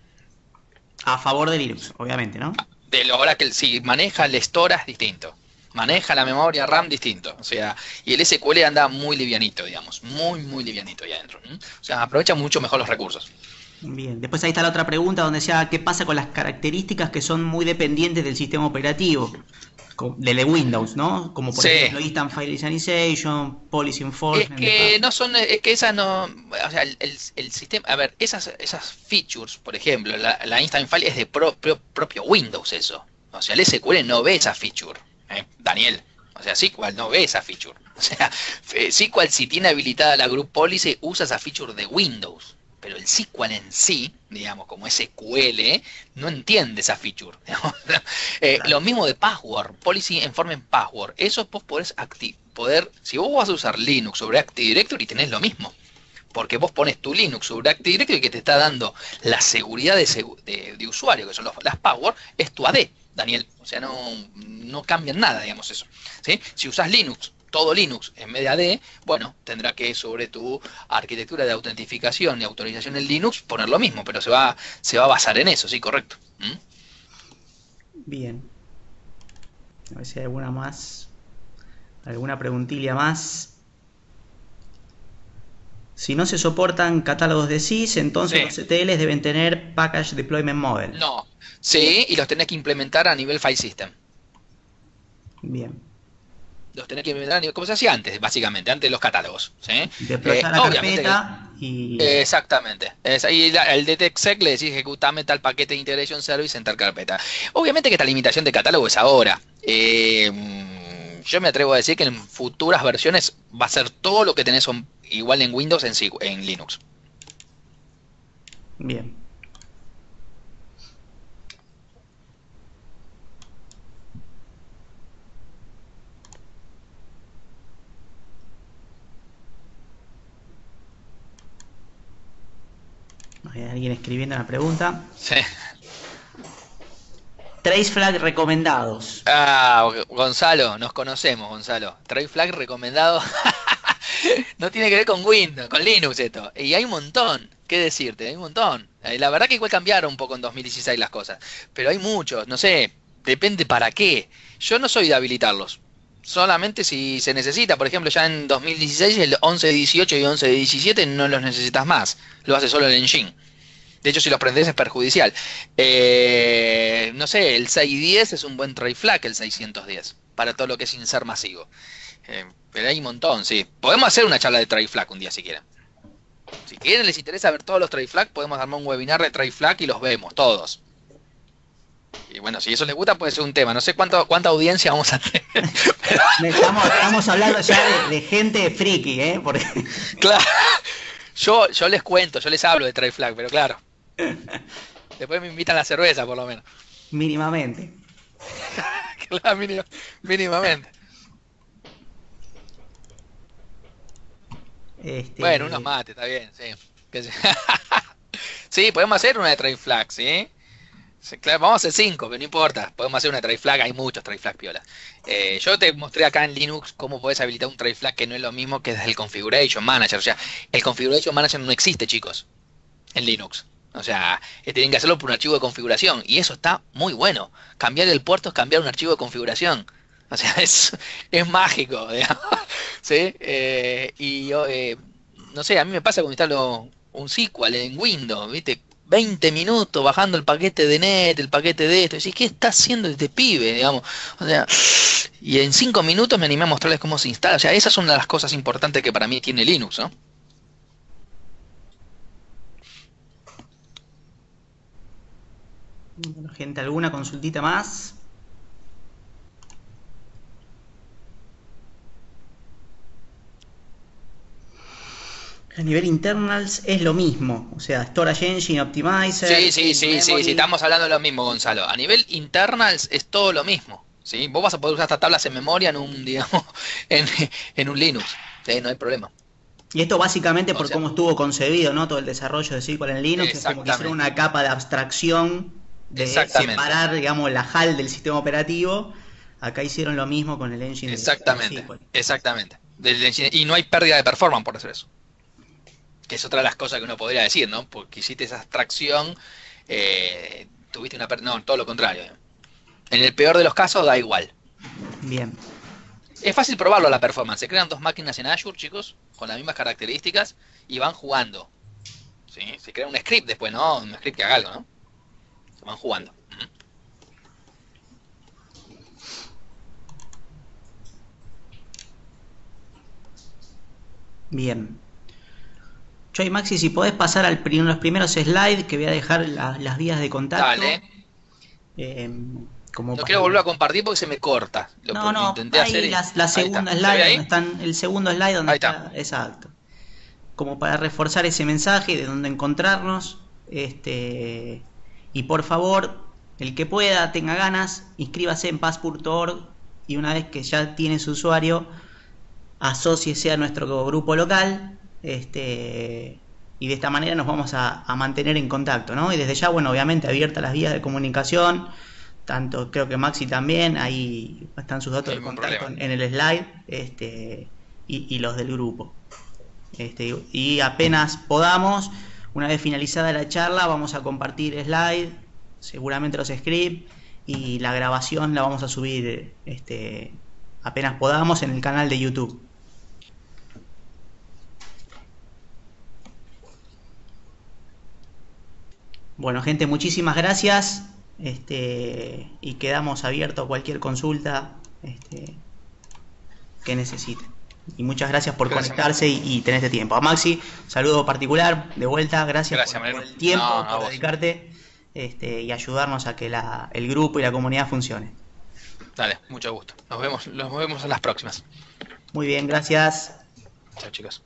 A favor de Linux, obviamente, ¿no? Del Oracle, sí, maneja el storage distinto. Maneja la memoria RAM distinto, o sea, y el SQL anda muy livianito, digamos, muy livianito ahí adentro. O sea, aprovecha mucho mejor los recursos. Bien. Después ahí está la otra pregunta donde decía qué pasa con las características que son muy dependientes del sistema operativo, de Windows, ¿no? Como por Sí. ejemplo Instant File Initialization, Policy Es Enforcement, que no son, es que esas no, o sea, el sistema, a ver, esas features, por ejemplo, la Instant File es de propio Windows eso. O sea, el SQL no ve esa feature, Daniel. O sea, SQL no ve esa feature. O sea, SQL si tiene habilitada la Group Policy usa esa feature de Windows. Pero el SQL en sí, digamos, como SQL, no entiende esa feature. Digamos. claro. Lo mismo de password, Policy Enforcement Password. Eso vos podés si vos vas a usar Linux sobre Active Directory, tenés lo mismo. Porque vos pones tu Linux sobre Active Directory que te está dando la seguridad de usuario, que son las passwords, es tu AD, Daniel. O sea, no cambian nada, digamos eso. ¿Sí? Si usas Linux, todo Linux en vez de AD, bueno, tendrá que sobre tu arquitectura de autentificación y autorización en Linux poner lo mismo, pero se va a basar en eso, sí, correcto. ¿Mm? Bien. A ver si hay alguna más, alguna preguntilla más. Si no se soportan catálogos de sys, entonces Sí. los ETLs deben tener Package Deployment Model. No. Sí, y los tenés que implementar a nivel file system. Bien. Los tenés que implementar a nivel, como se hacía antes, básicamente, antes de los catálogos. ¿Sí? Deployar la Obviamente carpeta y... exactamente. Y el detexec le decís ejecutame tal paquete de integration service en tal carpeta. Obviamente que esta limitación de catálogo es ahora. Yo me atrevo a decir que en futuras versiones va a ser todo lo que tenés igual en Windows en Linux. Bien. Hay alguien escribiendo una pregunta. Sí. Trace flag recomendados. Gonzalo, nos conocemos, Gonzalo. Trace flag recomendado. No tiene que ver con Windows, con Linux esto. Y hay un montón, qué decirte, hay un montón. La verdad que igual cambiaron un poco en 2016 las cosas. Pero hay muchos, no sé, depende para qué. Yo no soy de habilitarlos. Solamente si se necesita. Por ejemplo, ya en 2016 el 11.18 y 11.17 no los necesitas más. Lo hace solo el engine. De hecho, si los prendes es perjudicial. No sé, el 610 es un buen tray flag, el 610, para todo lo que es insert masivo. Pero hay un montón, sí. Podemos hacer una charla de tray flag un día si quieren. Si quieren, les interesa ver todos los tray flag, podemos armar un webinar de tray flag y los vemos, todos. Y bueno, si eso les gusta, puede ser un tema. No sé cuánta audiencia vamos a tener. Pero, Estamos hablando ya de gente friki, ¿eh? Porque... claro, yo les cuento, yo les hablo de tray flag, pero claro. Después me invitan a la cerveza, por lo menos. mínimamente. Claro, mínimamente. Bueno, unos mates, está bien, sí. Sí, podemos hacer una de tray flag, ¿sí? Sí, claro, vamos a hacer 5, pero no importa. Podemos hacer una tray flag, hay muchos tray flag piolas. Yo te mostré acá en Linux cómo podés habilitar un tray flag que no es lo mismo que desde el Configuration Manager. O sea, el Configuration Manager no existe, chicos, en Linux. O sea, tienen que hacerlo por un archivo de configuración. Y eso está muy bueno. Cambiar el puerto es cambiar un archivo de configuración. O sea, es mágico, digamos. ¿Sí? No sé, a mí me pasa cuando instalo un SQL en Windows, ¿viste? 20 minutos bajando el paquete de net, el paquete de esto. Y decís, ¿qué está haciendo este pibe? Digamos. O sea, y en 5 minutos me animé a mostrarles cómo se instala. O sea, esas son las cosas importantes que para mí tiene Linux, ¿no? Bueno, gente, ¿alguna consultita más? A nivel internals es lo mismo, o sea, Storage Engine, Optimizer, Sí, Memory. estamos hablando de lo mismo, Gonzalo. A nivel internals es todo lo mismo, ¿sí? Vos vas a poder usar estas tablas en memoria digamos, en, en un Linux, ¿sí? No hay problema. Y esto básicamente O por sea, cómo estuvo concebido, ¿no? Todo el desarrollo de SQL en Linux, es como que hicieron exactamente, una capa de abstracción de exactamente, separar, digamos, la HAL del sistema operativo. Acá hicieron lo mismo con el engine de exactamente, SQL. exactamente. Y no hay pérdida de performance por hacer eso. Que es otra de las cosas que uno podría decir, ¿no? Porque hiciste esa abstracción, tuviste una pérdida. No, todo lo contrario. En el peor de los casos da igual. Bien, Es fácil probarlo la performance. Se crean dos máquinas en Azure, chicos, con las mismas características y van jugando. ¿sí? Se crea un script después, ¿no? Un script que haga algo, ¿no? Se van jugando. Bien. Choy Maxi, si podés pasar los primeros slides, que voy a dejar las vías de contacto. Dale. Eh, No quiero volver a compartir porque se me corta. No, intenté ahí hacer y... la segunda slide, donde están, el segundo slide donde Ahí está, exacto. Como para reforzar ese mensaje de dónde encontrarnos. Y por favor, el que pueda, tenga ganas, inscríbase en pass.org y una vez que ya tiene su usuario, asóciese a nuestro grupo local. Y de esta manera nos vamos a mantener en contacto, ¿no? Y desde ya, bueno, obviamente abiertas las vías de comunicación, tanto creo que Maxi también, ahí están sus datos de contacto en el slide, y los del grupo. Y apenas podamos, una vez finalizada la charla, vamos a compartir slide, seguramente los scripts, y la grabación la vamos a subir apenas podamos en el canal de YouTube. Bueno, gente, muchísimas gracias, y quedamos abiertos a cualquier consulta que necesiten. Y muchas gracias por conectarse y tener este tiempo. A Maxi, saludo particular, de vuelta, gracias por el tiempo, por dedicarte, y ayudarnos a que el grupo y la comunidad funcione. Dale, mucho gusto. Nos vemos en las próximas. Muy bien, gracias. Chao, chicos.